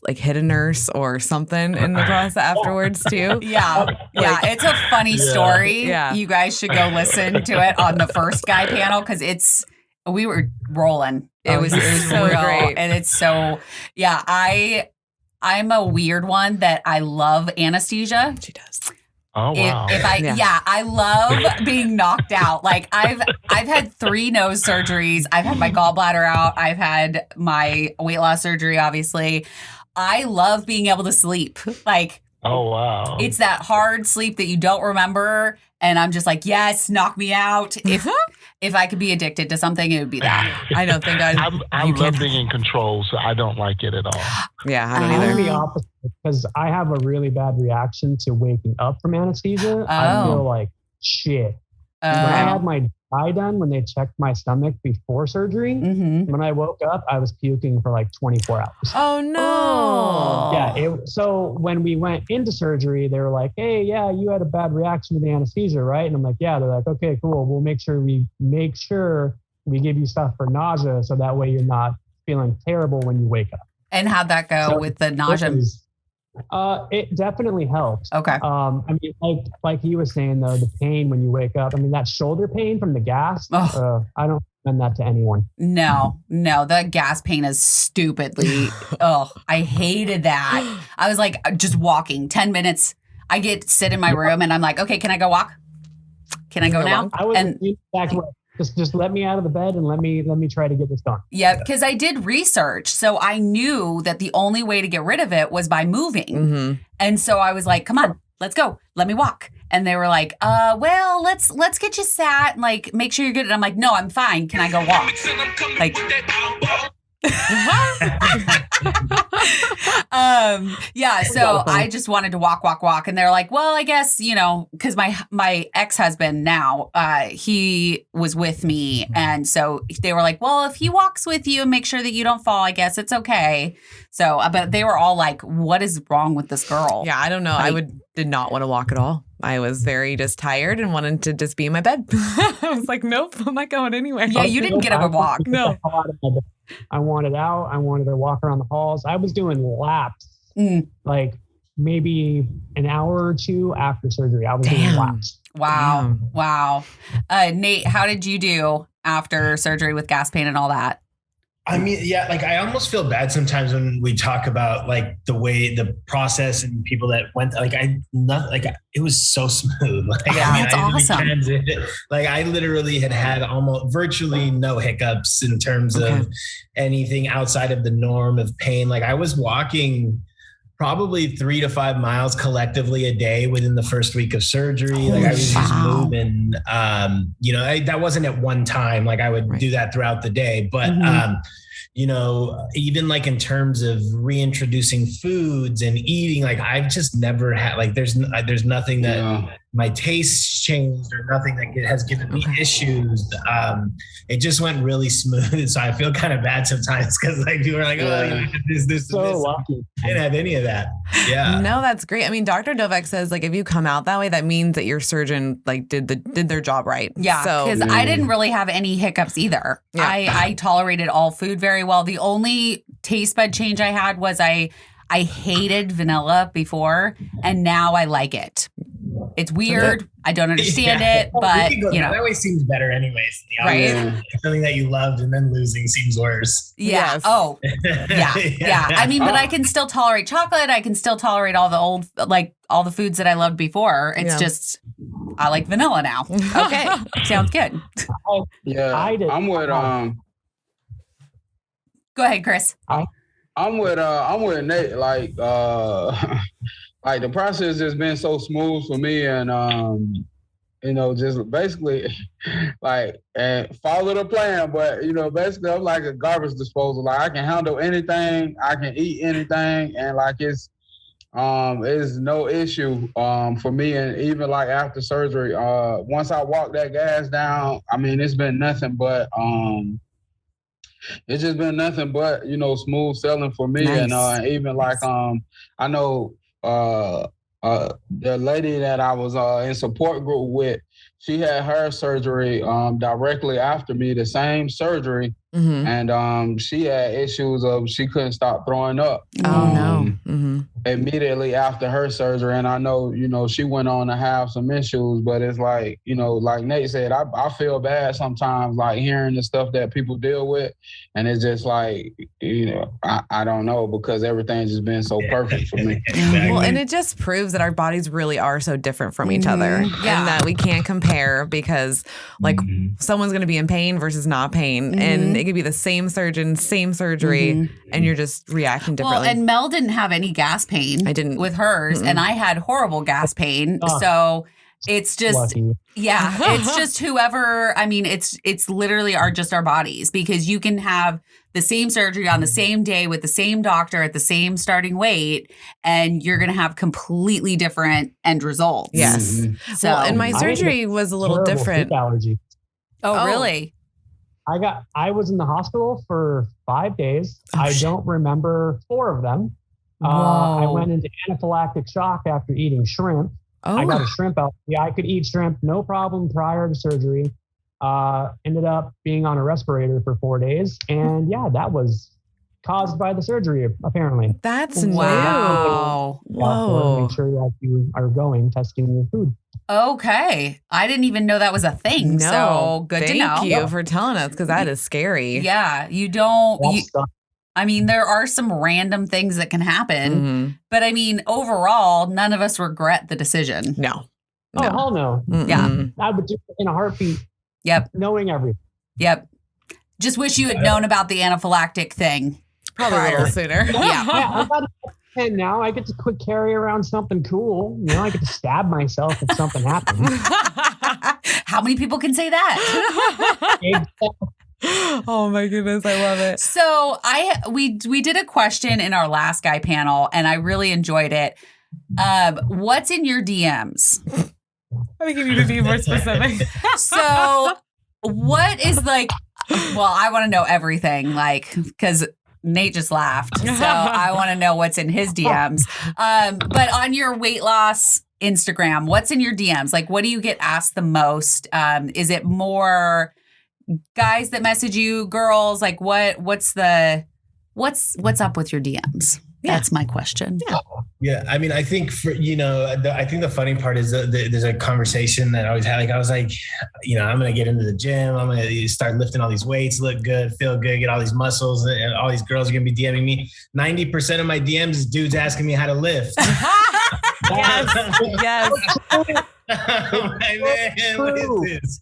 Speaker 2: hit a nurse or something in the process afterwards too.
Speaker 1: Yeah. It's a funny story. Yeah. You guys should go listen to it on the first guy panel because it's We were rolling. It was
Speaker 2: so
Speaker 1: real.
Speaker 2: great.
Speaker 1: And it's so, yeah, I'm a weird one that I love anesthesia.
Speaker 2: She does.
Speaker 3: Oh wow!
Speaker 1: I love being knocked out. Like I've had 3 nose surgeries. I've had my gallbladder out. I've had my weight loss surgery. Obviously, I love being able to sleep. Like,
Speaker 3: oh wow!
Speaker 1: It's that hard sleep that you don't remember, and I'm just like, yes, knock me out. If I could be addicted to something, it would be that.
Speaker 2: I don't think
Speaker 3: I love being in control, so I don't like it at all.
Speaker 2: Yeah, I don't
Speaker 5: I'm
Speaker 2: either.
Speaker 5: the opposite because I have a really bad reaction to waking up from anesthesia. I feel like shit. When I had my dye done, when they checked my stomach before surgery, when I woke up, I was puking for like 24 hours.
Speaker 2: Oh no!
Speaker 5: Yeah. So when we went into surgery, they were like, "Hey, yeah, you had a bad reaction to the anesthesia, right?" And I'm like, "Yeah." They're like, "Okay, cool. We'll make sure we give you stuff for nausea, so that way you're not feeling terrible when you wake up."
Speaker 1: And how'd that go with the nausea?
Speaker 5: It definitely helps.
Speaker 1: Okay.
Speaker 5: I mean, like he was saying though, the pain when you wake up. I mean, that shoulder pain from the gas. I don't recommend that to anyone.
Speaker 1: No, the gas pain is stupidly. I hated that. I was like, just walking 10 minutes. I sit in my room and I'm like, okay, can I go walk? Can I go now?
Speaker 5: I was exactly. Just let me out of the bed and let me try to get this done.
Speaker 1: Yeah, because I did research, so I knew that the only way to get rid of it was by moving. And so I was like, "Come on, let's go. Let me walk." And they were like, well, let's get you sat and like make sure you're good." And I'm like, "No, I'm fine. Can I go walk?" Like. So I just wanted to walk, and they're like, "Well, I guess, because my ex-husband now, he was with me, and so they were like, well, if he walks with you and make sure that you don't fall, I guess it's okay." So, but they were all like, "What is wrong with this girl?"
Speaker 2: Yeah, I don't know. I did not want to walk at all. I was very just tired and wanted to just be in my bed. I was like, nope, I'm not going anywhere.
Speaker 1: Yeah, you didn't get up and walk.
Speaker 5: No. I wanted out. I wanted to walk around the halls. I was doing laps, like maybe an hour or 2 after surgery. I was doing laps.
Speaker 1: Wow. Nate, how did you do after surgery with gas pain and all that?
Speaker 4: I mean, yeah, like I almost feel bad sometimes when we talk about like the process and people that went, it was so smooth. Like,
Speaker 1: that's awesome.
Speaker 4: Like I literally had almost virtually no hiccups in terms of anything outside of the norm of pain. Like I was walking probably 3 to 5 miles collectively a day within the first week of surgery. Like I was just moving, that wasn't at one time. Like I would do that throughout the day, but, even like in terms of reintroducing foods and eating, like I've just never had, like, there's nothing that my taste changed or nothing that has given me issues. It just went really smooth. So I feel kind of bad sometimes because like people are like, this.
Speaker 5: Lucky.
Speaker 4: I didn't have any of that. Yeah.
Speaker 2: No, that's great. I mean, Dr. Dovek says like if you come out that way, that means that your surgeon like did their job right.
Speaker 1: Yeah. Because I didn't really have any hiccups either. Yeah. I tolerated all food very well. The only taste bud change I had was I hated vanilla before, and now I like it. It's weird. I don't understand it, but
Speaker 4: that always seems better anyways. Right? Something that you loved and then losing seems worse.
Speaker 1: Yeah. Yes. Oh, yeah. I mean, but I can still tolerate chocolate. I can still tolerate all the foods that I loved before. It's just I like vanilla now. Okay, sounds good.
Speaker 6: Yeah, I'm with
Speaker 1: Go ahead, Chris.
Speaker 6: I'm with Nate. Like like the process has been so smooth for me, and just basically like and follow the plan. But basically I'm like a garbage disposal. Like I can handle anything, I can eat anything, and like it's no issue for me. And even like after surgery, once I walk that gas down, I mean it's been nothing but it's just been nothing but smooth sailing for me. Nice. And even like I know the lady that I was in support group with, she had her surgery directly after me, the same surgery. And she had issues of she couldn't stop throwing up.
Speaker 2: Oh no.
Speaker 6: Immediately after her surgery. And I know, she went on to have some issues, but it's like, like Nate said, I feel bad sometimes, like hearing the stuff that people deal with. And it's just like, I don't know, because everything's just been so perfect for me.
Speaker 4: Exactly.
Speaker 2: Well, and it just proves that our bodies really are so different from each other.
Speaker 1: Yeah.
Speaker 2: And that we can't compare because like someone's going to be in pain versus not pain. And it could be the same surgeon, same surgery, and you're just reacting differently.
Speaker 1: Well, and Mel didn't have any gas pain.
Speaker 2: I didn't.
Speaker 1: With hers, and I had horrible gas pain. So it's just,
Speaker 5: Lucky.
Speaker 1: it's just whoever, I mean, it's literally our bodies, because you can have the same surgery on the same day with the same doctor at the same starting weight, and you're going to have completely different end results.
Speaker 2: Yes.
Speaker 1: So,
Speaker 2: Well, and my surgery was a little
Speaker 5: Terrible
Speaker 2: different.
Speaker 5: food allergy.
Speaker 1: oh, really?
Speaker 5: I was in the hospital for 5 days. I don't remember 4 of them. I went into anaphylactic shock after eating shrimp. I got a shrimp allergy. I could eat shrimp no problem prior to surgery. Ended up being on a respirator for 4 days. And that was caused by the surgery, apparently.
Speaker 2: That's
Speaker 1: Wow.
Speaker 2: new. Whoa.
Speaker 5: Make sure that you are testing your food.
Speaker 1: Okay. I didn't even know that was a thing.
Speaker 2: No.
Speaker 1: So good to know.
Speaker 2: Thank you for telling us, because that is scary.
Speaker 1: Yeah. You don't.
Speaker 5: That's
Speaker 1: I mean, there are some random things that can happen, but I mean, overall, none of us regret the decision.
Speaker 2: No.
Speaker 5: Oh, hell no.
Speaker 1: Yeah.
Speaker 5: I would do it in a heartbeat.
Speaker 1: Yep.
Speaker 5: Knowing everything.
Speaker 1: Yep. Just wish you had known about the anaphylactic thing.
Speaker 2: Probably a little sooner.
Speaker 1: Yeah.
Speaker 5: I'm about 10 now. I get to quick carry around something cool. I get to stab myself if something happens.
Speaker 1: How many people can say that?
Speaker 2: Oh my goodness, I love it.
Speaker 1: So we did a question in our last guy panel, and I really enjoyed it. What's in your DMs?
Speaker 2: I think you need to be more specific.
Speaker 1: So what is like? Well, I want to know everything, like, because Nate just laughed, so I want to know what's in his DMs. But on your weight loss Instagram, what's in your DMs? Like, what do you get asked the most? Is it more guys that message you, girls? Like, what's up with your DMs? That's my question.
Speaker 4: Yeah. I mean, I think I think the funny part is that there's a conversation that I always had. Like, I was like, I'm going to get into the gym. I'm going to start lifting all these weights, look good, feel good, get all these muscles, and all these girls are going to be DMing me. 90% of my DMs is dudes asking me how to lift.
Speaker 2: Yes.
Speaker 4: Man, what is this?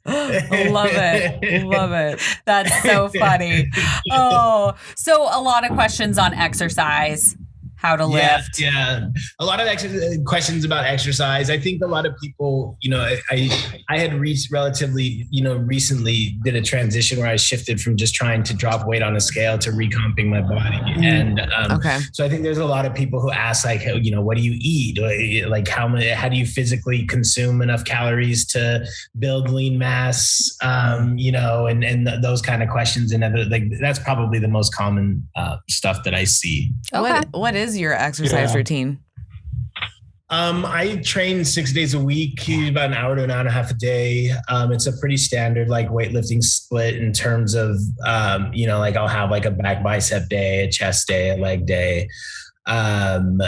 Speaker 1: Love it. That's so funny. Oh, so a lot of questions on exercise, how to lift.
Speaker 4: Yeah. A lot of questions about exercise. I think a lot of people, I had reached relatively, recently did a transition where I shifted from just trying to drop weight on a scale to recomping my body. And so I think there's a lot of people who ask, like, what do you eat? Like, how do you physically consume enough calories to build lean mass? And those kind of questions. And that's probably the most common stuff that I see.
Speaker 1: Okay.
Speaker 2: What is your exercise routine?
Speaker 4: I train 6 days a week, about an hour to an hour and a half a day. It's a pretty standard like weightlifting split in terms of, like I'll have like a back bicep day, a chest day, a leg day. And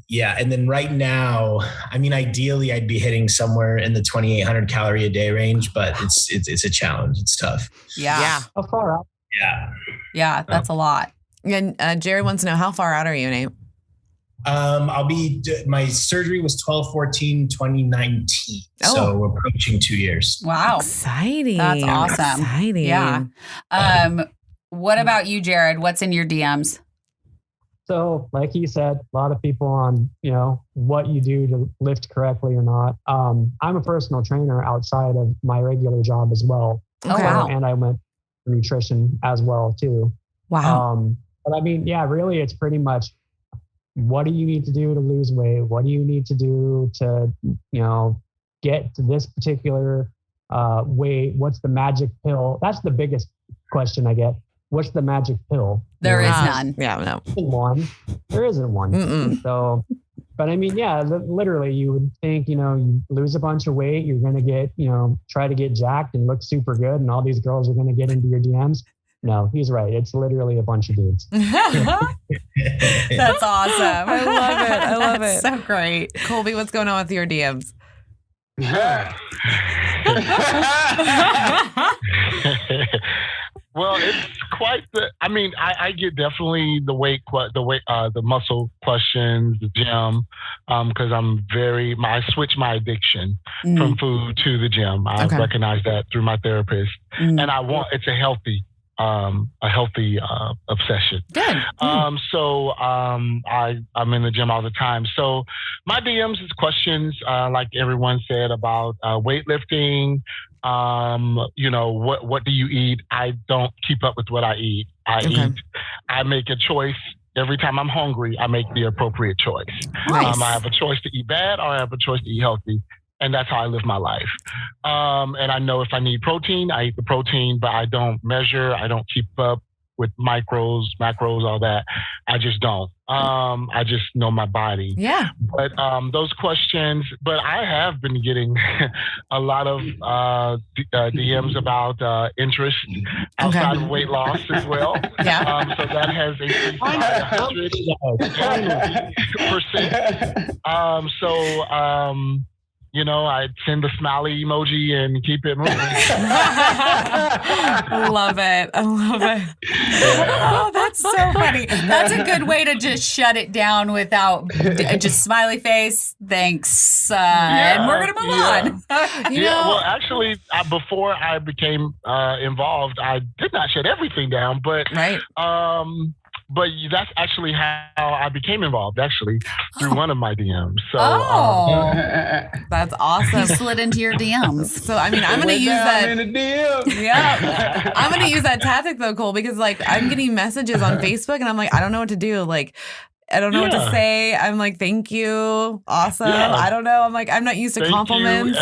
Speaker 4: then right now, I mean, ideally I'd be hitting somewhere in the 2,800 calorie a day range, but it's a challenge. It's tough.
Speaker 1: Yeah.
Speaker 5: How far out?
Speaker 1: Yeah. That's a lot.
Speaker 2: And Jared wants to know, how far out are you, Nate?
Speaker 4: My surgery was 12/14/2019. So we're approaching 2 years.
Speaker 1: Wow.
Speaker 2: Exciting.
Speaker 1: That's awesome.
Speaker 2: Exciting.
Speaker 1: Yeah. What about you, Jared? What's in your DMs?
Speaker 5: So like he said, a lot of people on, what you do to lift correctly or not. I'm a personal trainer outside of my regular job as well.
Speaker 1: Oh, wow.
Speaker 5: And I went for nutrition as well too.
Speaker 2: Wow.
Speaker 5: But I mean, really it's pretty much, what do you need to do to lose weight? What do you need to do to, get to this particular weight? What's the magic pill? That's the biggest question I get. What's the magic pill?
Speaker 1: There is none.
Speaker 2: Yeah, no.
Speaker 5: There isn't one.
Speaker 2: Mm-mm.
Speaker 5: So, but I mean, literally you would think, you lose a bunch of weight, you're going to get, try to get jacked and look super good. And all these girls are going to get into your DMs. no, he's right. It's literally a bunch of dudes.
Speaker 1: That's awesome.
Speaker 2: I love it. I love it.
Speaker 1: So great.
Speaker 2: Colby, what's going on with your DMs?
Speaker 3: Well, it's quite the. I mean, I get definitely the muscle questions, the gym, because I switch my addiction from food to the gym. I recognize that through my therapist, and it's a healthy obsession.
Speaker 2: Good.
Speaker 3: So I'm in the gym all the time. So my DMs is questions, like everyone said, about weightlifting. What do you eat? I don't keep up with what I eat. I make a choice. Every time I'm hungry, I make the appropriate choice.
Speaker 1: Nice.
Speaker 3: I have a choice to eat bad, or I have a choice to eat healthy. And that's how I live my life. And I know if I need protein, I eat the protein, but I don't measure. I don't keep up with macros, all that. I just don't. I just know my body.
Speaker 2: Yeah.
Speaker 3: But those questions, but I have been getting a lot of DMs about interest outside of weight loss as well.
Speaker 2: Yeah.
Speaker 3: So that has increased by 100%. I send the smiley emoji and keep it moving.
Speaker 1: I love it. Oh, that's so funny. That's a good way to just shut it down without just smiley face. Thanks. And we're going to move on.
Speaker 3: Well, actually, before I became involved, I did not shut everything down, but but that's actually how I became involved, through one of my DMs. So,
Speaker 2: that's awesome.
Speaker 1: You slid into your DMs.
Speaker 2: So, I mean, I'm going to use that. In the DMs. Yeah. I'm going to use that tactic, though, Cole, because, I'm getting messages on Facebook, and I'm like, I don't know what to do. I don't know what to say. I'm like, thank you. Awesome. Yeah. I don't know. I'm like, I'm not used to compliments.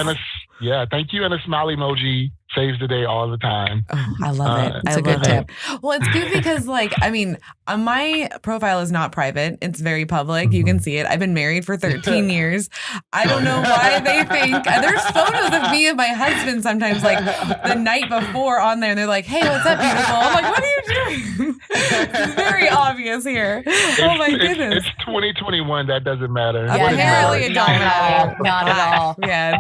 Speaker 3: Thank you. And a smiley emoji saves the day all the time.
Speaker 2: Oh, I love it. It's a good tip. Well, it's good because my profile is not private. It's very public. You can see it. I've been married for 13 years. I don't know why they think there's photos of me and my husband sometimes the night before on there, and they're like, hey, what's up, beautiful? I'm like, what are you doing? It's very obvious here. Oh my goodness.
Speaker 3: It's 2021. That doesn't matter.
Speaker 2: Apparently it don't matter.
Speaker 1: Not at all.
Speaker 2: Yeah.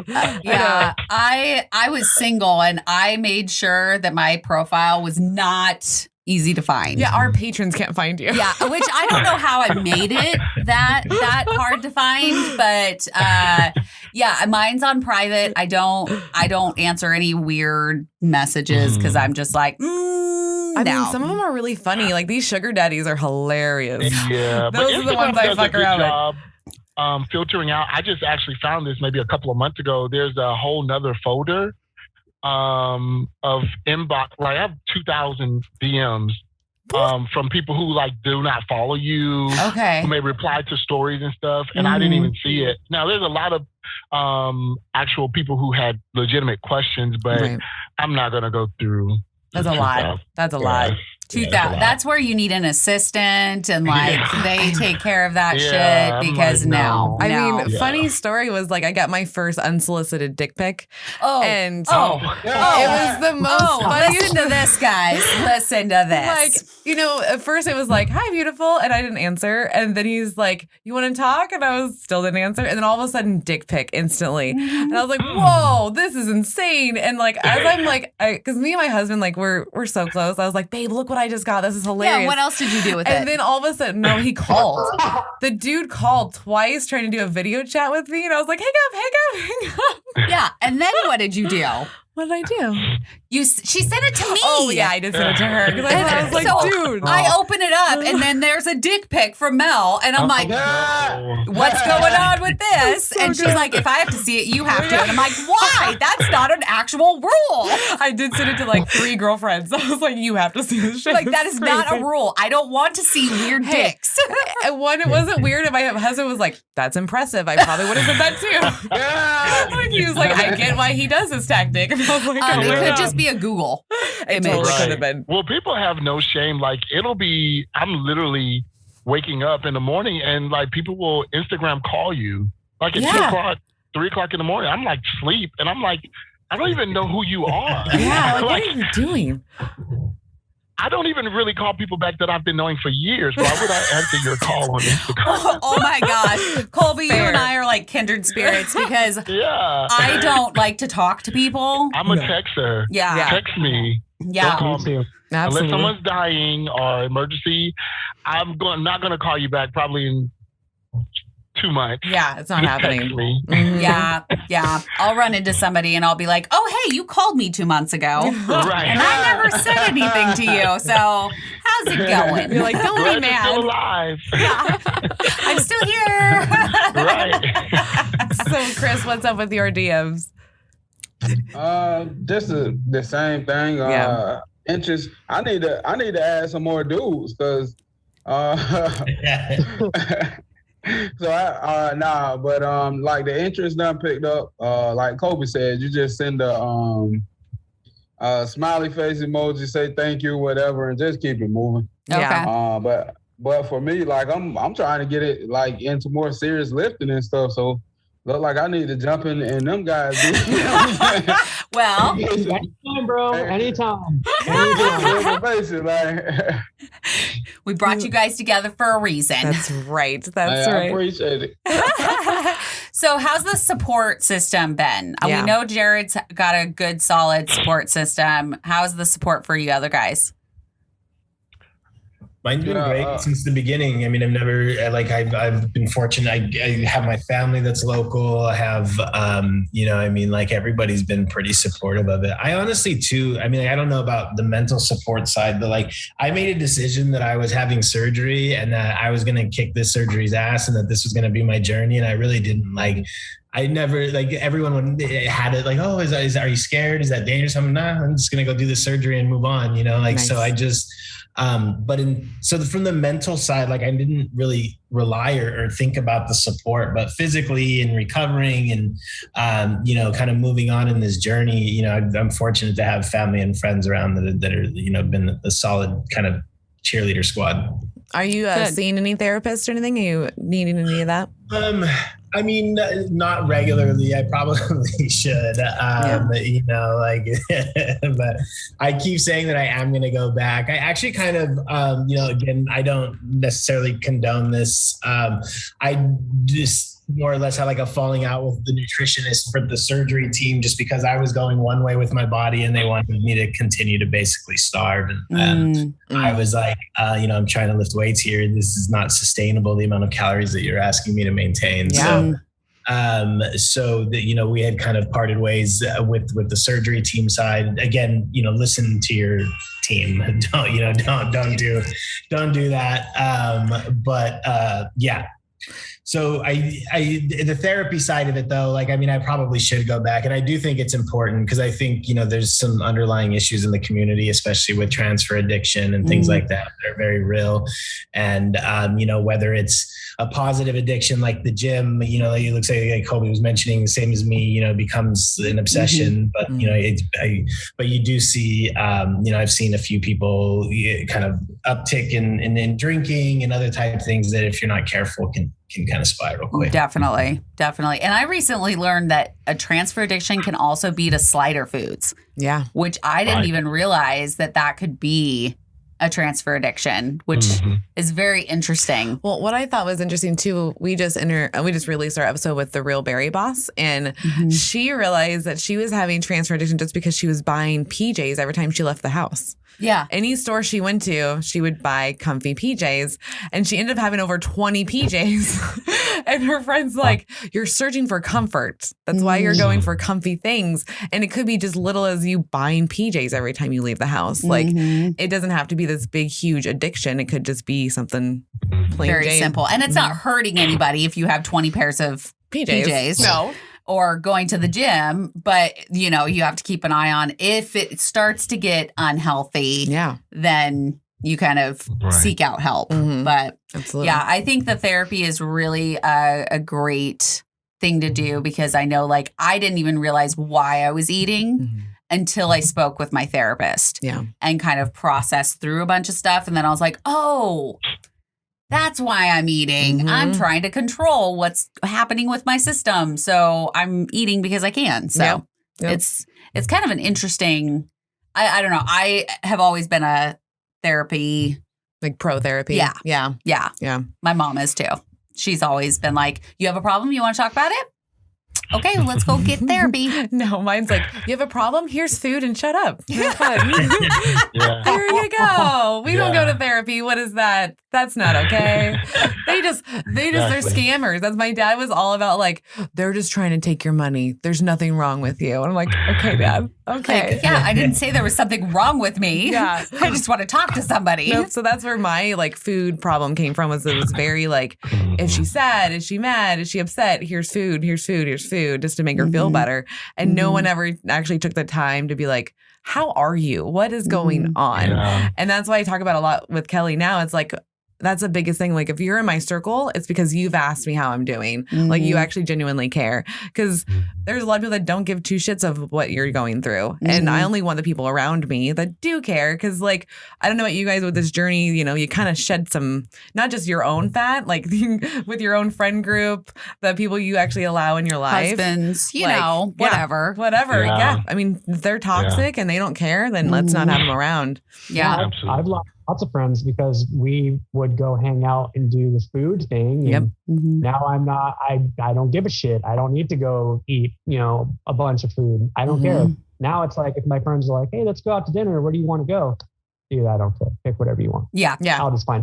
Speaker 1: I was single, and I made sure that my profile was not easy to find.
Speaker 2: Yeah, our patrons can't find you.
Speaker 1: Yeah, which I don't know how I made it that hard to find, but mine's on private. I don't answer any weird messages because I'm just like,
Speaker 2: I mean, some of them are really funny. These sugar daddies are hilarious.
Speaker 3: Yeah,
Speaker 2: those are the ones I fuck around with.
Speaker 3: Filtering out. I just actually found this maybe a couple of months ago. There's a whole nother folder of inbox. I have 2,000 DMs from people who do not follow you.
Speaker 2: Okay.
Speaker 3: Who may reply to stories and stuff, and I didn't even see it. Now there's a lot of actual people who had legitimate questions, but I'm not gonna go through.
Speaker 2: That's a lot. That's a lot.
Speaker 1: 2,000. That's where you need an assistant, and they take care of that shit because
Speaker 2: funny story was I got my first unsolicited dick pic. It was the most funniest.
Speaker 1: Listen to this, guys. Listen to this.
Speaker 2: At first it was hi, beautiful, and I didn't answer, and then he's like, you want to talk, and I still didn't answer, and then all of a sudden dick pic instantly, and I was like, whoa, this is insane, and as I'm because me and my husband we're so close, I was like, babe, look what I just got. This is hilarious.
Speaker 1: Yeah, what else did you do with it?
Speaker 2: And then all of a sudden, no, he called. The dude called twice trying to do a video chat with me, and I was like, hang up.
Speaker 1: Yeah, and then what did you do?
Speaker 2: What did I do?
Speaker 1: She sent it to me.
Speaker 2: Oh, yeah, I did send it to her. Because I was like, dude.
Speaker 1: I open it up, and then there's a dick pic from Mel, and I'm like, what's going on with this? And she's like, if I have to see it, you have to. And I'm like, why? That's not an actual rule.
Speaker 2: I did send it to 3 girlfriends. I was like, you have to see this shit.
Speaker 1: That is not a rule. I don't want to see weird dicks.
Speaker 2: One, it wasn't weird, and my husband was like, that's impressive. I probably would have said that too. He was like, I get why he does this tactic. And I was like,
Speaker 1: it could just be a Google
Speaker 2: image. It totally could have been.
Speaker 3: Well, people have no shame. I'm literally waking up in the morning and people will Instagram call you at 2 o'clock, 3 o'clock in the morning. I'm sleep, and I'm I don't even know who you are.
Speaker 2: Yeah, what are you doing?
Speaker 3: I I don't even really call people back that I've been knowing for years. Why would I answer your call on Instagram?
Speaker 1: Oh my gosh. Colby, you and I are like kindred spirits because I don't like to talk to people.
Speaker 3: I'm a texter.
Speaker 1: Yeah.
Speaker 3: Text me.
Speaker 1: Yeah.
Speaker 3: Don't call me.
Speaker 2: Absolutely.
Speaker 3: Unless someone's dying or emergency, I'm not going to call you back probably in 2 months.
Speaker 2: Yeah, it's not
Speaker 3: Just
Speaker 2: happening.
Speaker 3: text me.
Speaker 1: Yeah. I'll run into somebody and I'll be like, oh, hey, you called me 2 months ago.
Speaker 3: Right.
Speaker 1: And I never said anything to you. So how's it going?
Speaker 2: You're like, don't
Speaker 3: Glad
Speaker 2: be
Speaker 3: you're
Speaker 2: mad.
Speaker 3: still alive.
Speaker 1: I'm still here.
Speaker 3: Right.
Speaker 2: So, Chris, what's up with your DMs?
Speaker 6: Just the same thing. Interest. I need to add some more dudes because. So like the interest done picked up. Like Kobe said, you just send a smiley face emoji, say thank you, whatever, and just keep it moving.
Speaker 1: Okay.
Speaker 6: But for me, like I'm trying to get it like into more serious lifting and stuff. So look like I need to jump in them guys.
Speaker 1: Well,
Speaker 5: anytime, bro. Anytime.
Speaker 1: we brought you guys together for a reason.
Speaker 2: That's right. That's
Speaker 6: I
Speaker 2: right.
Speaker 6: appreciate it.
Speaker 1: So how's the support system been? We know Jared's got a good, solid support system. How's the support for you other guys?
Speaker 4: Mine's been great since the beginning. I mean, I've been fortunate. I have my family that's local. I have, everybody's been pretty supportive of it. I honestly too, I don't know about the mental support side, but like I made a decision that I was having surgery and that I was going to kick this surgery's ass and that this was going to be my journey. And I really didn't I never everyone had it like, oh, are you scared? Is that dangerous? I'm nah, I'm just going to go do the surgery and move on, nice. So I just, from the mental side, like I didn't really rely or think about the support, but physically and recovering and, kind of moving on in this journey, I'm fortunate to have family and friends around that are, been a solid kind of cheerleader squad.
Speaker 2: Are you seeing any therapists or anything? Are you needing any of that?
Speaker 4: Not regularly. I probably should, but I keep saying that I am going to go back. I actually kind of, again, I don't necessarily condone this. I just more or less had like a falling out with the nutritionist for the surgery team, just because I was going one way with my body and they wanted me to continue to basically starve. And I was like, I'm trying to lift weights here. This is not sustainable, the amount of calories that you're asking me to maintain.
Speaker 2: Yeah.
Speaker 4: We had kind of parted ways with the surgery team side. Again, listen to your team. Don't do that. So the therapy side of it though, I probably should go back, and I do think it's important because I think, there's some underlying issues in the community, especially with transfer addiction and things like that are very real. And, whether it's a positive addiction like the gym, it looks like Kobe was mentioning, the same as me, becomes an obsession, but, but you do see, I've seen a few people kind of uptick in drinking and other type of things that if you're not careful can kind of spiral quick.
Speaker 1: Definitely. And I recently learned that a transfer addiction can also be to slider foods.
Speaker 2: Yeah.
Speaker 1: Which I didn't even realize that could be a transfer addiction, which is very interesting.
Speaker 2: Well, what I thought was interesting too, we just released our episode with the Real Berry Boss, and she realized that she was having transfer addiction just because she was buying PJs every time she left the house.
Speaker 1: Yeah.
Speaker 2: Any store she went to, she would buy comfy PJs, and she ended up having over 20 PJs. And her friend's like, you're searching for comfort. That's why you're going for comfy things. And it could be just little as you buying PJs every time you leave the house. Like, it doesn't have to be this big, huge addiction. It could just be something plain
Speaker 1: very
Speaker 2: Jane.
Speaker 1: simple. And it's not hurting anybody if you have 20 pairs of PJs.
Speaker 2: No.
Speaker 1: Or going to the gym, but you have to keep an eye on if it starts to get unhealthy.
Speaker 2: Yeah,
Speaker 1: then you kind of seek out help. But
Speaker 2: absolutely,
Speaker 1: I think the therapy is really a great thing to do because I know, I didn't even realize why I was eating until I spoke with my therapist.
Speaker 2: Yeah,
Speaker 1: and kind of processed through a bunch of stuff, and then I was like, oh. That's why I'm eating. I'm trying to control what's happening with my system. So I'm eating because I can. So it's kind of an interesting, I don't know. I have always been a therapy.
Speaker 2: Like pro therapy.
Speaker 1: Yeah.
Speaker 2: Yeah.
Speaker 1: Yeah.
Speaker 2: Yeah.
Speaker 1: My mom is too. She's always been like, you have a problem? You want to talk about it? Okay, well, let's go get therapy.
Speaker 2: No, mine's like, you have a problem? Here's food and shut up. Have fun.
Speaker 3: Yeah.
Speaker 2: There you go. We don't go to therapy. What is that? That's not okay. They're scammers. That's my dad was all about like, they're just trying to take your money. There's nothing wrong with you. And I'm like, okay, Dad. Okay.
Speaker 1: Like, yeah, I didn't say there was something wrong with me.
Speaker 2: Yeah.
Speaker 1: I just want to talk to somebody.
Speaker 2: Nope. So that's where my like food problem came from. Was it was very like, is she sad? Is she mad? Is she upset? Here's food. Here's food. Here's food, just to make her feel better. And no one ever actually took the time to be like, how are you? What is going on?
Speaker 3: Yeah.
Speaker 2: And that's why I talk about a lot with Kellie now. It's like, that's the biggest thing. Like if you're in my circle, it's because you've asked me how I'm doing. Like you actually genuinely care. Because there's a lot of people that don't give two shits of what you're going through. And I only want the people around me that do care. Because like, I don't know about you guys with this journey, you know, you kind of shed some, not just your own fat, like with your own friend group, the people you actually allow in your life.
Speaker 1: Husbands, you
Speaker 2: Like,
Speaker 1: know, whatever.
Speaker 2: Whatever.
Speaker 3: Yeah.
Speaker 2: Yeah. I mean, if they're toxic and they don't care, then let's not have them around.
Speaker 1: Yeah.
Speaker 3: Absolutely.
Speaker 5: I've lost lots of friends because we would go hang out and do the food thing.
Speaker 2: Yep.
Speaker 5: And now I'm not, I don't give a shit. I don't need to go eat, you know, a bunch of food. I don't care. Now it's like if my friends are like, hey, let's go out to dinner. Where do you want to go? Dude, I don't care. Pick whatever you want.
Speaker 1: Yeah.
Speaker 2: Yeah.
Speaker 5: I'll just find.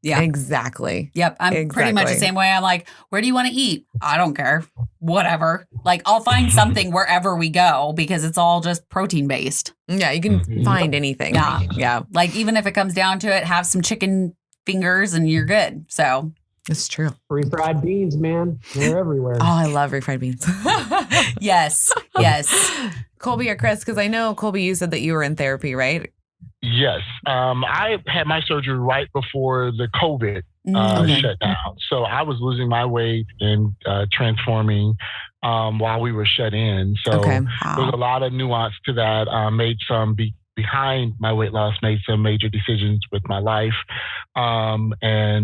Speaker 1: Yeah.
Speaker 2: Exactly.
Speaker 1: Yep. I'm pretty much the same way. I'm like, where do you want to eat? I don't care. Whatever. Like I'll find something wherever we go because it's all just protein based.
Speaker 2: Yeah. You can find anything.
Speaker 1: Yeah.
Speaker 2: Yeah.
Speaker 1: Like even if it comes down to it, have some chicken fingers and you're good. So
Speaker 2: It's true.
Speaker 5: Refried beans, man. They're everywhere.
Speaker 2: Oh, I love refried beans.
Speaker 1: yes. Yes.
Speaker 2: Colby or Chris, because I know, Colby, you said that you were in therapy, right?
Speaker 3: Yes. I had my surgery right before the COVID shut down. So I was losing my weight and transforming while we were shut in. So there was a lot of nuance to that. Made some behind my weight loss, made some major decisions with my life and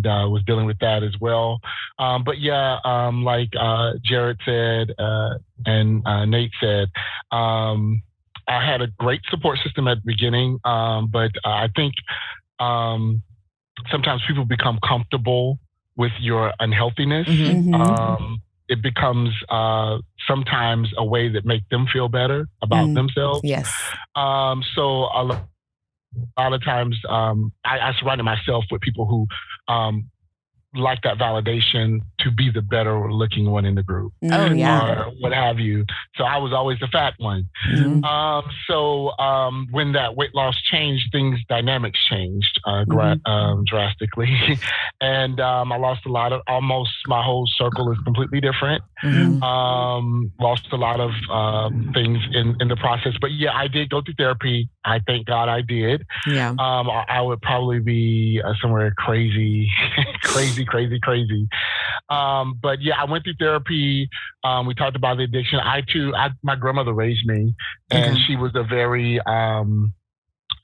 Speaker 3: was dealing with that as well. But yeah, like Jared said and Nate said, I had a great support system at the beginning, but I think sometimes people become comfortable with your unhealthiness. It becomes sometimes a way that makes them feel better about themselves.
Speaker 2: Yes.
Speaker 3: So a lot of times I surrounded myself with people who like that validation to be the better looking one in the group.
Speaker 2: Oh, yeah.
Speaker 3: Or what have you. So I was always the fat one. So when that weight loss changed, dynamics changed drastically. And I lost a lot of, almost my whole circle is completely different. Lost a lot of things in the process. But yeah, I did go through therapy. I thank God I did.
Speaker 2: Yeah.
Speaker 3: I would probably be somewhere crazy. But yeah, I went through therapy. We talked about the addiction. My grandmother raised me, and she was a very,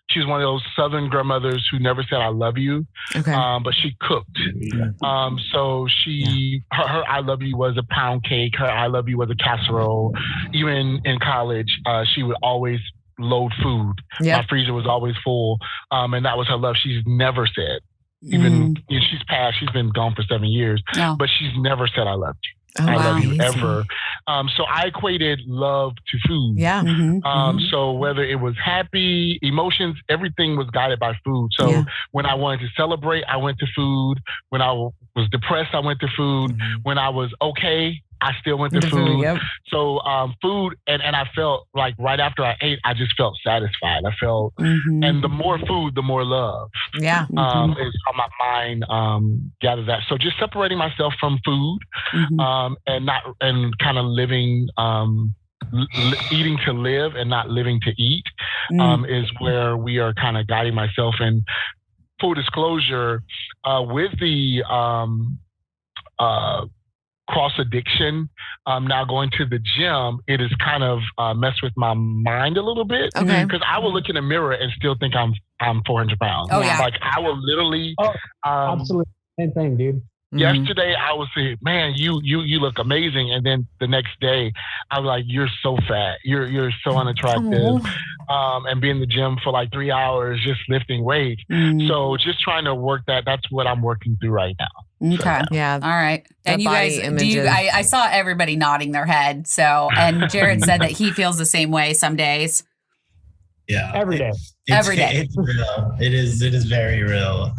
Speaker 3: she was one of those Southern grandmothers who never said, I love you. But she cooked. So her I love you was a pound cake. Her I love you was a casserole. Even in college, she would always load food. My freezer was always full. And that was her love. She's never said, even she's passed, she's been gone for 7 years, but she's never said, I love you. I love you ever. So I equated love to food. So whether it was happy, emotions, everything was guided by food. So when I wanted to celebrate, I went to food. When I was depressed, I went to food. When I was okay, I still went to food. So food, and I felt like right after I ate, I just felt satisfied. I felt, and the more food, the more love. Is how my mind gathered that. So just separating myself from food and kind of living, eating to live and not living to eat is where we are kind of guiding myself. And full disclosure, with the cross addiction, now going to the gym, it has kind of messed with my mind a little bit. Because I will look in the mirror and still think I'm 400 pounds. Like I will literally.
Speaker 5: Absolutely. Same thing, dude.
Speaker 3: Yesterday, I would say, man, you look amazing. And then the next day, I was like, you're so fat. You're so unattractive. And be in the gym for like 3 hours, just lifting weights. So just trying to work that. That's what I'm working through right now.
Speaker 1: Okay.
Speaker 2: Yeah.
Speaker 1: All right. And you guys,
Speaker 2: images.
Speaker 1: I saw everybody nodding their head. So, and Jared said that he feels the same way some days.
Speaker 4: Yeah.
Speaker 5: Every day.
Speaker 1: Every day.
Speaker 4: It's real. It is very real.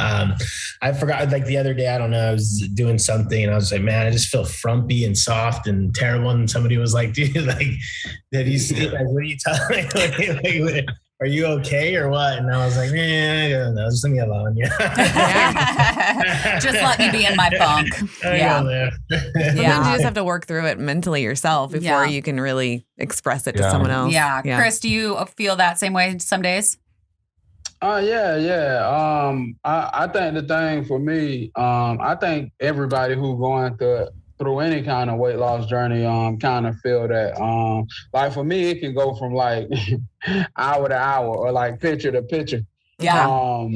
Speaker 4: I forgot, like the other day, I don't know, I was doing something and I was like, man, I just feel frumpy and soft and terrible. And somebody was like, dude, like, did you see, like, what are you talking like, are you okay or what? And I was like, man, I don't know. Just leave me alone.
Speaker 1: Just let me be in my funk.
Speaker 2: Sometimes you just have to work through it mentally yourself before you can really express it to someone else.
Speaker 1: Yeah. Chris, do you feel that same way some days?
Speaker 6: Yeah. I think the thing for me, I think everybody who going through any kind of weight loss journey, kind of feel that. Like for me, it can go from like hour to hour or like picture to picture.
Speaker 1: Yeah.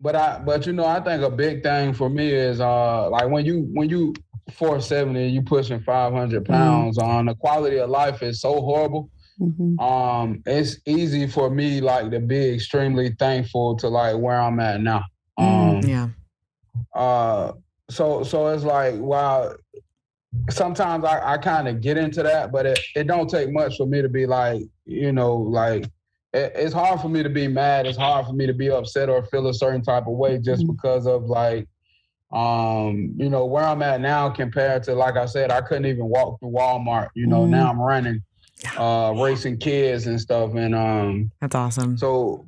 Speaker 6: But I think a big thing for me is like when you 470, you pushing 500 pounds, the quality of life is so horrible. It's easy for me like to be extremely thankful to like where I'm at now. So it's like, wow, sometimes I kind of get into that, but it don't take much for me to be like, like it's hard for me to be mad. It's hard for me to be upset or feel a certain type of way just because of like, where I'm at now compared to, like I said, I couldn't even walk through Walmart, now I'm running, racing kids and stuff. And
Speaker 2: that's awesome.
Speaker 6: So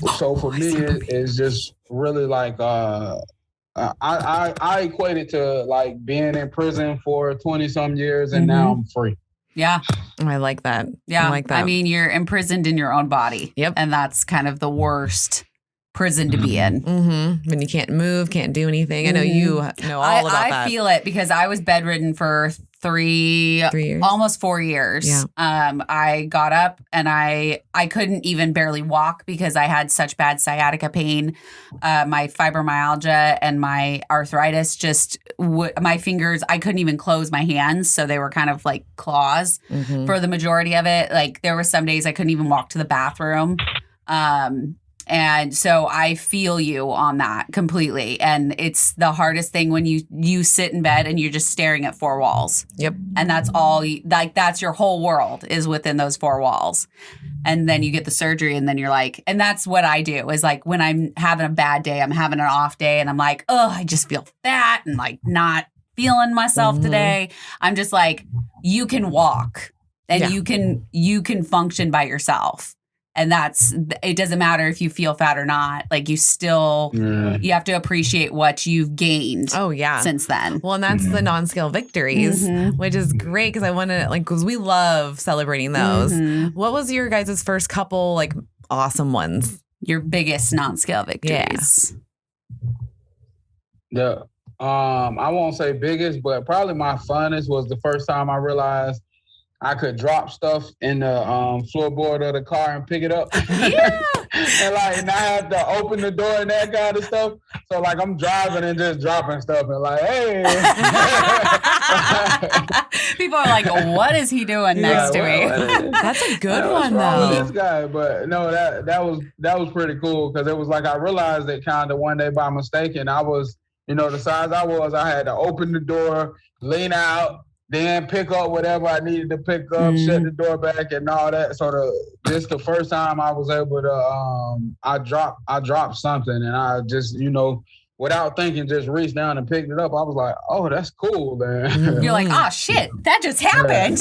Speaker 6: for me, it's just really like, I equate it to like being in prison for 20 some years and now I'm free.
Speaker 1: Yeah.
Speaker 2: I like that.
Speaker 1: Yeah.
Speaker 2: I like that.
Speaker 1: I mean, you're imprisoned in your own body.
Speaker 2: Yep.
Speaker 1: And that's kind of the worst prison to be in.
Speaker 2: When you can't move, can't do anything. I know you know all about that.
Speaker 1: I feel it because I was bedridden for 3 years, almost 4 years.
Speaker 2: Yeah.
Speaker 1: I got up and I couldn't even barely walk because I had such bad sciatica pain. My fibromyalgia and my arthritis my fingers, I couldn't even close my hands. So they were kind of like claws for the majority of it. Like there were some days I couldn't even walk to the bathroom. And so I feel you on that completely. And it's the hardest thing when you sit in bed and you're just staring at 4 walls.
Speaker 2: Yep.
Speaker 1: And that's all, that's your whole world is within those 4 walls. And then you get the surgery and then you're like, and that's what I do is like when I'm having a bad day, I'm having an off day and I'm like, oh, I just feel fat and like not feeling myself today. I'm just like, you can walk and you can function by yourself. And it doesn't matter if you feel fat or not. Like you still, you have to appreciate what you've gained.
Speaker 2: Oh yeah.
Speaker 1: Since then.
Speaker 2: Well, and that's the non-scale victories, which is great because I want to because we love celebrating those. What was your guys' first couple like awesome ones?
Speaker 1: Your biggest non-scale victories.
Speaker 6: Yeah. I won't say biggest, but probably my funnest was the first time I realized I could drop stuff in the floorboard of the car and pick it up. And like not have to open the door and that kind of stuff. So like I'm driving and just dropping stuff and like, hey.
Speaker 1: People are like, what is he doing next to me?
Speaker 2: That's a good one though.
Speaker 6: This guy, but no, that was pretty cool because it was like I realized it kind of one day by mistake, and I was, the size I was, I had to open the door, lean out, then pick up whatever I needed to pick up, shut the door back and all that. So this the first time I was able to, I dropped something and I just, without thinking, just reached down and picked it up. I was like, oh, that's cool, man.
Speaker 1: You're like, oh shit, that just happened.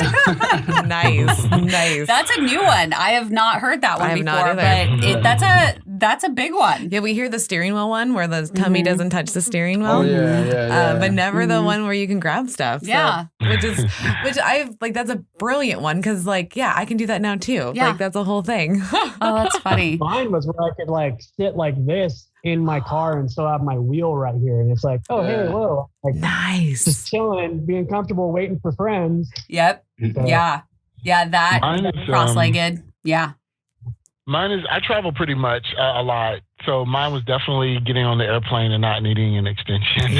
Speaker 2: Nice.
Speaker 1: That's a new one. I have not heard that one before, but that's a big one.
Speaker 2: Yeah, we hear the steering wheel one where the tummy doesn't touch the steering wheel.
Speaker 6: Oh yeah.
Speaker 2: But never the one where you can grab stuff. So,
Speaker 1: yeah.
Speaker 2: Which I like. That's a brilliant one because I can do that now too.
Speaker 1: Yeah.
Speaker 2: Like that's a whole thing.
Speaker 1: Oh, that's funny.
Speaker 5: Mine was where I could like sit like this in my car and still have my wheel right here. And it's like, oh, hey, whoa. Like,
Speaker 2: nice.
Speaker 5: Just chilling, being comfortable, waiting for friends.
Speaker 1: Yep.
Speaker 5: So,
Speaker 1: yeah. That cross-legged. Yeah.
Speaker 3: Mine is, I travel pretty much a lot. So mine was definitely getting on the airplane and not needing an extension.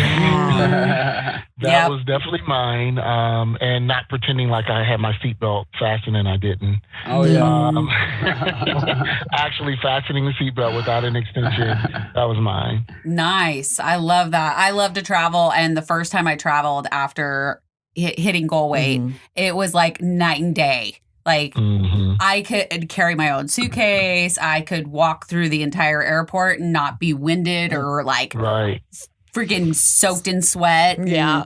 Speaker 3: That was definitely mine. And not pretending like I had my seatbelt fastened and I didn't.
Speaker 6: Oh yeah.
Speaker 3: Actually fastening the seatbelt without an extension. That was mine.
Speaker 1: Nice. I love that. I love to travel. And the first time I traveled after hitting goal weight, it was like night and day. Like I could carry my own suitcase. I could walk through the entire airport and not be winded or like freaking soaked in sweat.
Speaker 2: Yeah.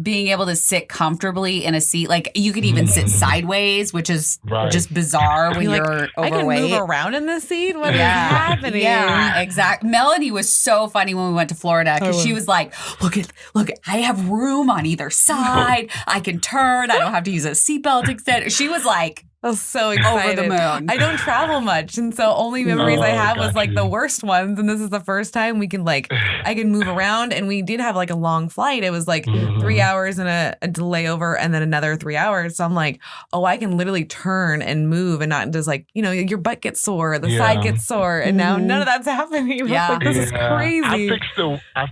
Speaker 1: Being able to sit comfortably in a seat. Like you could even sit sideways, which is just bizarre when you're overweight.
Speaker 2: I can move around in the seat. What is happening?
Speaker 1: Yeah, exactly. Melanie was so funny when we went to Florida because she was like, look, I have room on either side. I can turn. I don't have to use a seatbelt extender. She was like,
Speaker 2: I was so excited.
Speaker 1: Over the moon.
Speaker 2: I don't travel much, and so only memories I have was like the worst ones. And this is the first time we can I can move around. And we did have like a long flight. It was like 3 hours and a delay over, and then another 3 hours. So I'm like, oh, I can literally turn and move, and not just like your butt gets sore, the side gets sore, and now none of that's happening.
Speaker 1: Yeah,
Speaker 2: like, this is crazy.
Speaker 3: I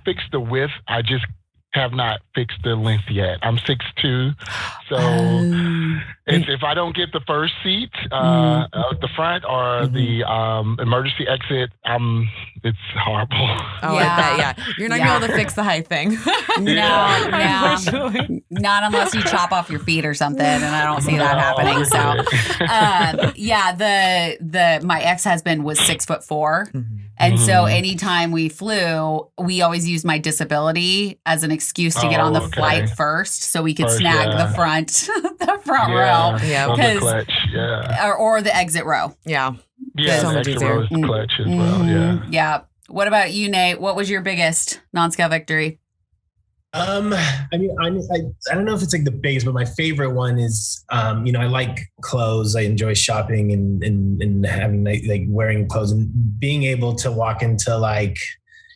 Speaker 3: fixed the width. I just have not fixed the length yet. I'm 6'2", so if I don't get the first seat, the front or the emergency exit, it's horrible.
Speaker 2: Oh, I bet, you're not gonna be able to fix the height thing.
Speaker 1: No, not unless you chop off your feet or something, and I don't see that happening. So, my ex-husband was 6'4", and so anytime we flew, we always used my disability as an excuse to get on the flight first, so we could snag the front row,
Speaker 3: the clutch,
Speaker 1: or the exit row.
Speaker 3: Yeah,
Speaker 2: so
Speaker 3: the exit row is the clutch as well.
Speaker 1: Yeah. What about you, Nate? What was your biggest non-scale victory?
Speaker 4: I mean, I don't know if it's like the biggest, but my favorite one is, I like clothes. I enjoy shopping and having like wearing clothes and being able to walk into like,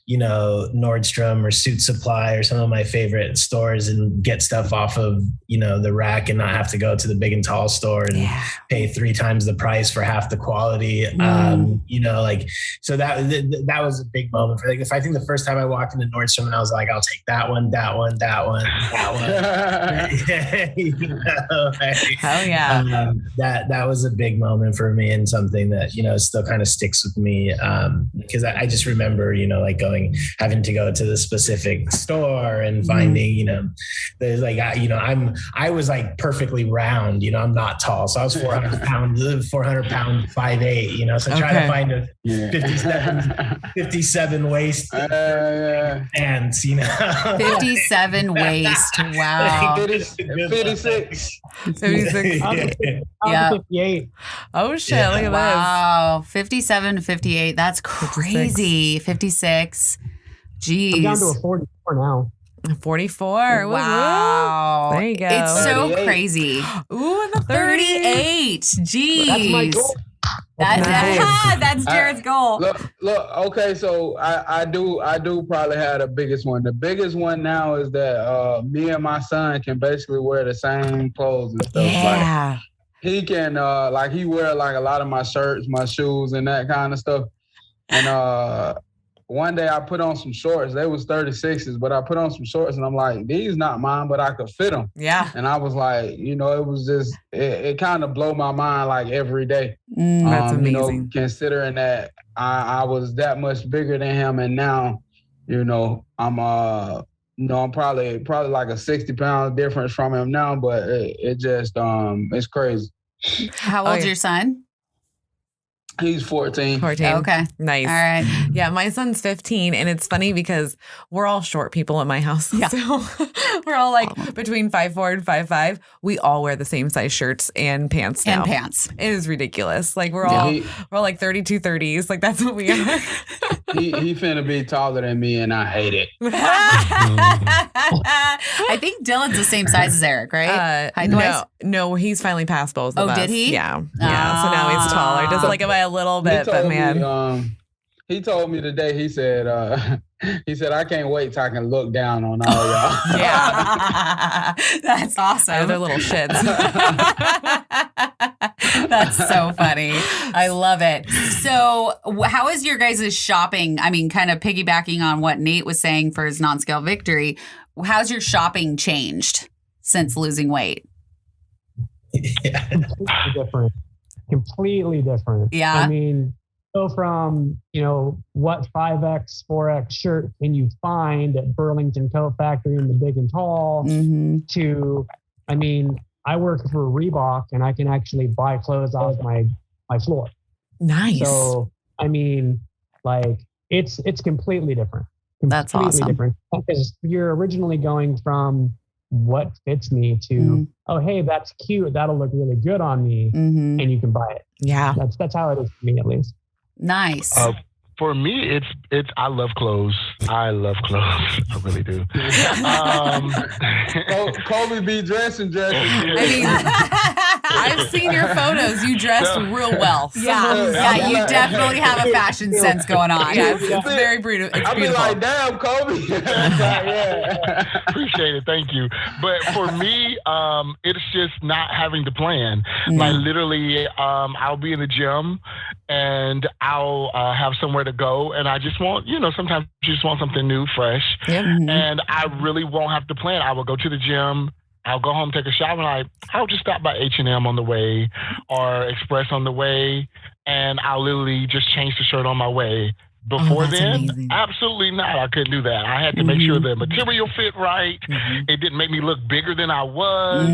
Speaker 4: Nordstrom or Suit Supply or some of my favorite stores and get stuff off of, the rack and not have to go to the big and tall store and pay 3 times the price for half the quality. So that was a big moment for if I think the first time I walked into Nordstrom and I was like, I'll take that one.
Speaker 2: Hell yeah.
Speaker 4: That was a big moment for me and something that, still kind of sticks with me. Because I just remember, having to go to the specific store and finding, there's like, I was like perfectly round, I'm not tall. So I was 400 pound, 5'8", so try to find a 57 waist pants,
Speaker 1: 57 waist. Wow.
Speaker 6: 56.
Speaker 5: 58.
Speaker 2: Oh shit, look at this.
Speaker 1: Wow. 57 to 58. That's crazy. 56. Jeez.
Speaker 5: I'm down to a 44 now.
Speaker 2: 44.
Speaker 1: Wow.
Speaker 2: There you go.
Speaker 1: It's so
Speaker 6: 38.
Speaker 1: crazy.
Speaker 2: Ooh, and the
Speaker 1: 38. Jeez.
Speaker 5: That's my goal.
Speaker 1: That's Jared's goal.
Speaker 6: Look. Okay, so I do probably have the biggest one. The biggest one now is that me and my son can basically wear the same clothes and stuff.
Speaker 2: Yeah.
Speaker 6: Like, he can he wear like a lot of my shirts, my shoes, and that kind of stuff. And one day I put on some shorts. They was 36s, but I put on some shorts and I'm like, these not mine, but I could fit them.
Speaker 2: Yeah.
Speaker 6: And I was like, it was just, it kind of blow my mind like every day.
Speaker 2: That's amazing.
Speaker 6: Considering that I was that much bigger than him. And now, I'm probably like a 60 pound difference from him now, but it just, it's crazy.
Speaker 1: How old's your son?
Speaker 6: He's 14.
Speaker 2: 14.
Speaker 1: Okay.
Speaker 2: Nice.
Speaker 1: All right.
Speaker 2: Yeah, my son's 15, and it's funny because we're all short people at my house.
Speaker 1: Yeah.
Speaker 2: So we're all like between 5'4" and 5'5". We all wear the same size shirts and pants now.
Speaker 1: And pants.
Speaker 2: It is ridiculous. Like we're all like 32 30s. Like that's what we are.
Speaker 6: he finna be taller than me, and I hate it.
Speaker 1: I think Dylan's the same size as Eric, right?
Speaker 2: No, he's finally passed both of us.
Speaker 1: Oh, did he?
Speaker 2: Yeah. So now he's taller. Just like by a little bit, but man.
Speaker 6: he told me today, he said, I can't wait till I can look down on all y'all.
Speaker 1: Yeah. That's awesome.
Speaker 2: They're little shits.
Speaker 1: That's so funny. I love it. So how is your guys' shopping? I mean, kind of piggybacking on what Nate was saying for his non-scale victory, how's your shopping changed since losing weight?
Speaker 5: Yeah. Completely different.
Speaker 1: Yeah.
Speaker 5: I mean, go from, what 5X, 4X shirt can you find at Burlington Coat Factory in the Big and Tall to, I mean, I work for Reebok and I can actually buy clothes off my floor.
Speaker 2: Nice.
Speaker 5: So, I mean, like it's completely different.
Speaker 2: That's awesome.
Speaker 5: Different because you're originally going from what fits me to, oh, hey, that's cute. That'll look really good on me. And you can buy it.
Speaker 2: Yeah.
Speaker 5: That's how it is for me, at least.
Speaker 1: Nice.
Speaker 3: For me, it's I love clothes. I love clothes. I really do.
Speaker 6: Kobe be dressing.
Speaker 2: I mean, I've seen your photos. You dress real well. So.
Speaker 1: Yeah, you definitely have a fashion sense going on.
Speaker 2: Yeah, it's very beautiful.
Speaker 6: I'll be like, damn, Kobe. Yeah.
Speaker 3: Appreciate it. Thank you. But for me, it's just not having to plan. Like literally, I'll be in the gym and I'll have somewhere to go, and I just want, sometimes you just want something new, fresh.
Speaker 2: Yep.
Speaker 3: And I really won't have to plan. I will go to the gym. I'll go home, take a shower, and I'll just stop by H&M on the way or Express on the way, and I'll literally just change the shirt on my way. Before then,
Speaker 2: amazing.
Speaker 3: Absolutely not. I couldn't do that. I had to make sure the material fit right. It didn't make me look bigger than I was.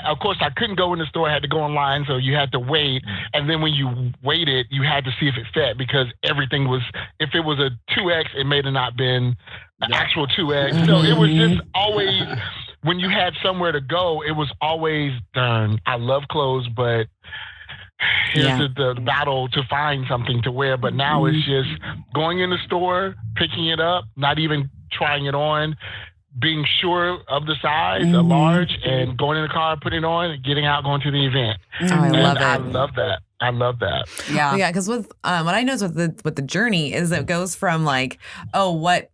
Speaker 3: Of course, I couldn't go in the store. I had to go online, so you had to wait. And then when you waited, you had to see if it fit because everything was, if it was a 2X, it may have not been an actual 2X. So it was just always, when you had somewhere to go, it was always, darn, I love clothes, but here's the battle to find something to wear. But now it's just going in the store, picking it up, not even trying it on, being sure of the size, a large, and going in the car, putting it on, getting out, going to the event.
Speaker 2: I love it.
Speaker 3: I love that. I love that.
Speaker 1: Yeah.
Speaker 2: Yeah, because with what I noticed with the journey is it goes from like, oh, what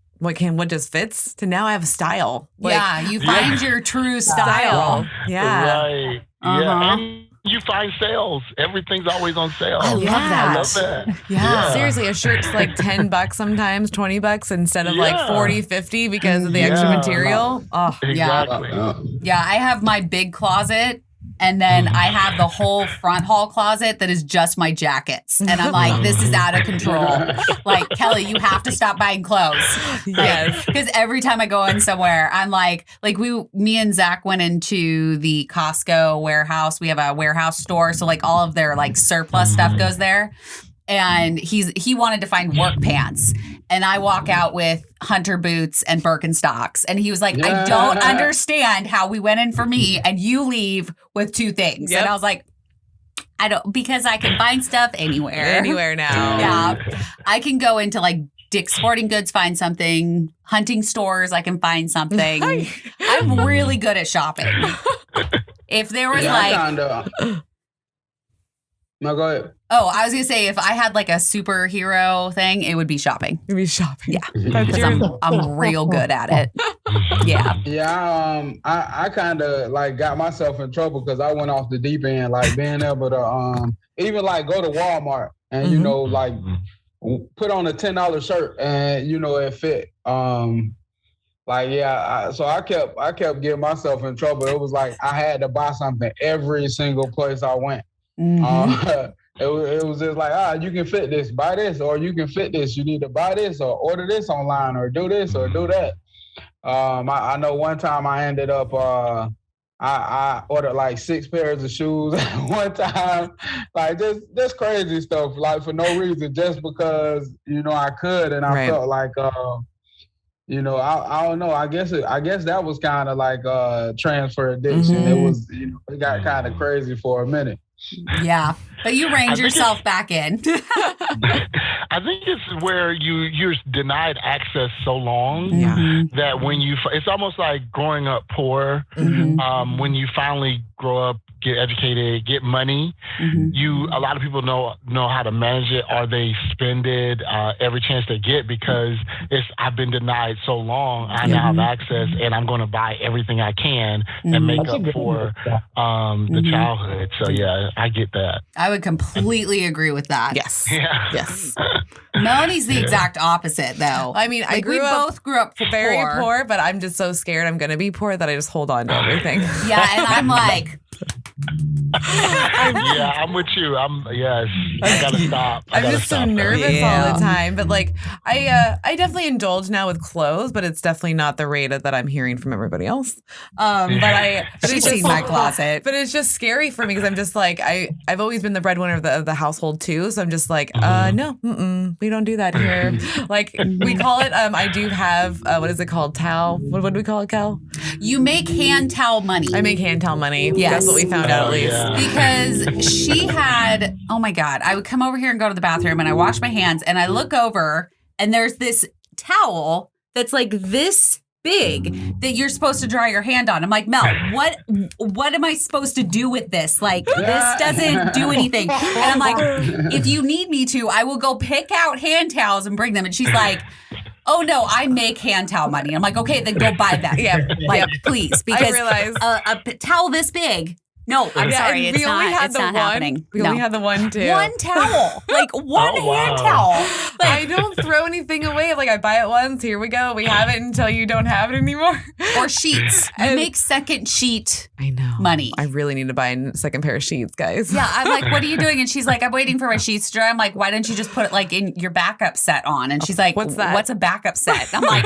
Speaker 2: just fits to now I have a style. Like,
Speaker 1: you find your true style.
Speaker 2: Yeah.
Speaker 3: Right. Yeah. And you find sales. Everything's always on sale.
Speaker 2: I love that.
Speaker 3: I love that.
Speaker 2: Yeah. Seriously, a shirt's like $10 sometimes, $20 instead of like 40, 50 because of the extra material. Oh,
Speaker 3: exactly.
Speaker 1: Yeah, I have my big closet. And then I have the whole front hall closet that is just my jackets. And I'm like, this is out of control. Like, Kelly, you have to stop buying clothes.
Speaker 2: Yes.
Speaker 1: Because every time I go in somewhere, I'm like me and Zach went into the Costco warehouse. We have a warehouse store. So like all of their like surplus stuff goes there. And he wanted to find work pants. And I walk out with hunter boots and Birkenstocks. And he was like, I don't understand how we went in for me and you leave with two things. And I was like, I don't, because I can find stuff anywhere.
Speaker 2: Anywhere now.
Speaker 1: Yeah. I can go into like Dick's Sporting Goods, find something. Hunting stores, I can find something. I'm really good at shopping. If there was
Speaker 6: No, go ahead.
Speaker 1: Oh, I was going to say, if I had like a superhero thing, it would be shopping.
Speaker 2: It'd be shopping.
Speaker 1: Yeah. Because I'm real good at it. Yeah.
Speaker 6: Yeah, I kind of like got myself in trouble because I went off the deep end, like being able to even like go to Walmart and, like put on a $10 shirt and, it fit. So I kept getting myself in trouble. It was like I had to buy something every single place I went. It was just like, you can fit this, buy this, or you can fit this. You need to buy this or order this online or do this or do that. I know one time I ended up, I ordered like 6 pairs of shoes at one time, like just crazy stuff, like for no reason, just because, I could. And I felt like, I don't know. I guess that was kind of like transfer addiction. It was, it got kind of crazy for a minute.
Speaker 1: Yeah. But you reined yourself back in.
Speaker 3: I think it's where you're denied access so long that when it's almost like growing up poor. When you finally grow up, get educated, get money, a lot of people know how to manage it, or they spend it every chance they get because I've been denied so long. I now have access, and I'm going to buy everything I can and make up for the childhood. So yeah, I get that.
Speaker 1: I would completely agree with that.
Speaker 2: Yes.
Speaker 3: Yeah.
Speaker 2: Yes.
Speaker 1: Melanie's the exact opposite, though.
Speaker 2: I mean,
Speaker 1: we both grew up
Speaker 2: very poor, but I'm just so scared I'm going to be poor that I just hold on to everything.
Speaker 1: Yeah, and I'm like...
Speaker 3: Yeah, I'm with you. I gotta stop.
Speaker 2: I'm just so nervous all the time. But like, I definitely indulge now with clothes, but it's definitely not the rate that I'm hearing from everybody else.
Speaker 1: She's seen my closet.
Speaker 2: But it's just scary for me because I'm just like, I've always been the breadwinner of the household too. So I'm just like, no, we don't do that here. Like we call it. I do have what is it called? Towel. What do we call it, Cal?
Speaker 1: You make hand towel money.
Speaker 2: I make hand towel money.
Speaker 1: Yes.
Speaker 2: That's what we found out at least.
Speaker 3: Yeah.
Speaker 1: Because she had, oh my God, I would come over here and go to the bathroom and I wash my hands and I look over and there's this towel that's like this big that you're supposed to dry your hand on. I'm like, Mel, what am I supposed to do with this? Like, this doesn't do anything. And I'm like, if you need me to, I will go pick out hand towels and bring them. And she's like, oh no, I make hand towel money. I'm like, okay, then go buy that. Please, because
Speaker 2: I realize
Speaker 1: a towel this big. No, I'm sorry, it's not happening.
Speaker 2: We only had the one too.
Speaker 1: One towel, like one hand towel. Like,
Speaker 2: I don't throw anything away. Like I buy it once. Here we go. We have it until you don't have it anymore.
Speaker 1: Or sheets. You make second sheet.
Speaker 2: I know.
Speaker 1: Money.
Speaker 2: I really need to buy a second pair of sheets, guys.
Speaker 1: Yeah, I'm like, what are you doing? And she's like, I'm waiting for my sheets to dry. I'm like, why don't you just put it like in your backup set on? And she's like,
Speaker 2: what's that?
Speaker 1: What's a backup set? I'm like,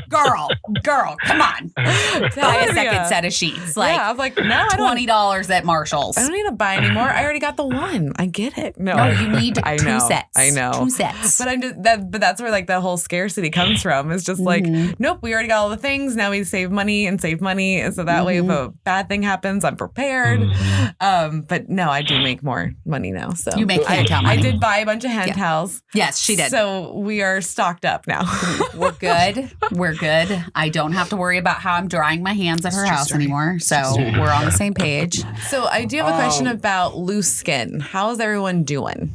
Speaker 1: girl, come on. Buy a second set of sheets. Like,
Speaker 2: I was like, no, I don't.
Speaker 1: $20 at Marshall's.
Speaker 2: I don't need to buy anymore. I already got the one. I get it.
Speaker 1: No, you need two sets.
Speaker 2: I know.
Speaker 1: 2 sets.
Speaker 2: But but that's where like the whole scarcity comes from. It's just like, nope, we already got all the things. Now we save money. And so that way if a bad thing happens, I'm prepared. But no, I do make more money now. So
Speaker 1: you make hand towel money.
Speaker 2: I did buy a bunch of hand towels.
Speaker 1: Yes, she did.
Speaker 2: So we are stocked up now.
Speaker 1: We're good. I don't have to worry about how I'm drying my hands at her house anymore. So we're on the same page.
Speaker 2: So I do have a question about loose skin. How's everyone doing?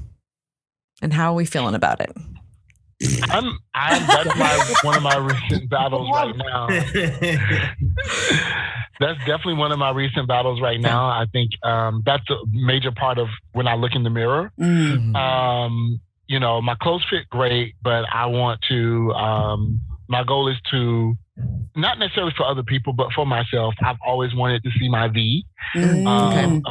Speaker 2: And how are we feeling about it?
Speaker 3: That's one of my recent battles right now. That's definitely one of my recent battles right now. I think that's a major part of when I look in the mirror. My clothes fit great, but I want to, my goal is to, not necessarily for other people, but for myself, I've always wanted to see my V. Around.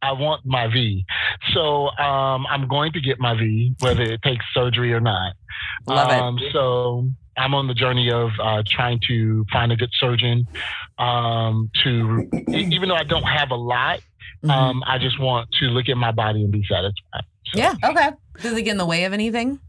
Speaker 3: I want my V. So I'm going to get my V, whether it takes surgery or not.
Speaker 2: Love it.
Speaker 3: So I'm on the journey of trying to find a good surgeon even though I don't have a lot, I just want to look at my body and be satisfied. So.
Speaker 2: Yeah. Okay. Does it get in the way of anything?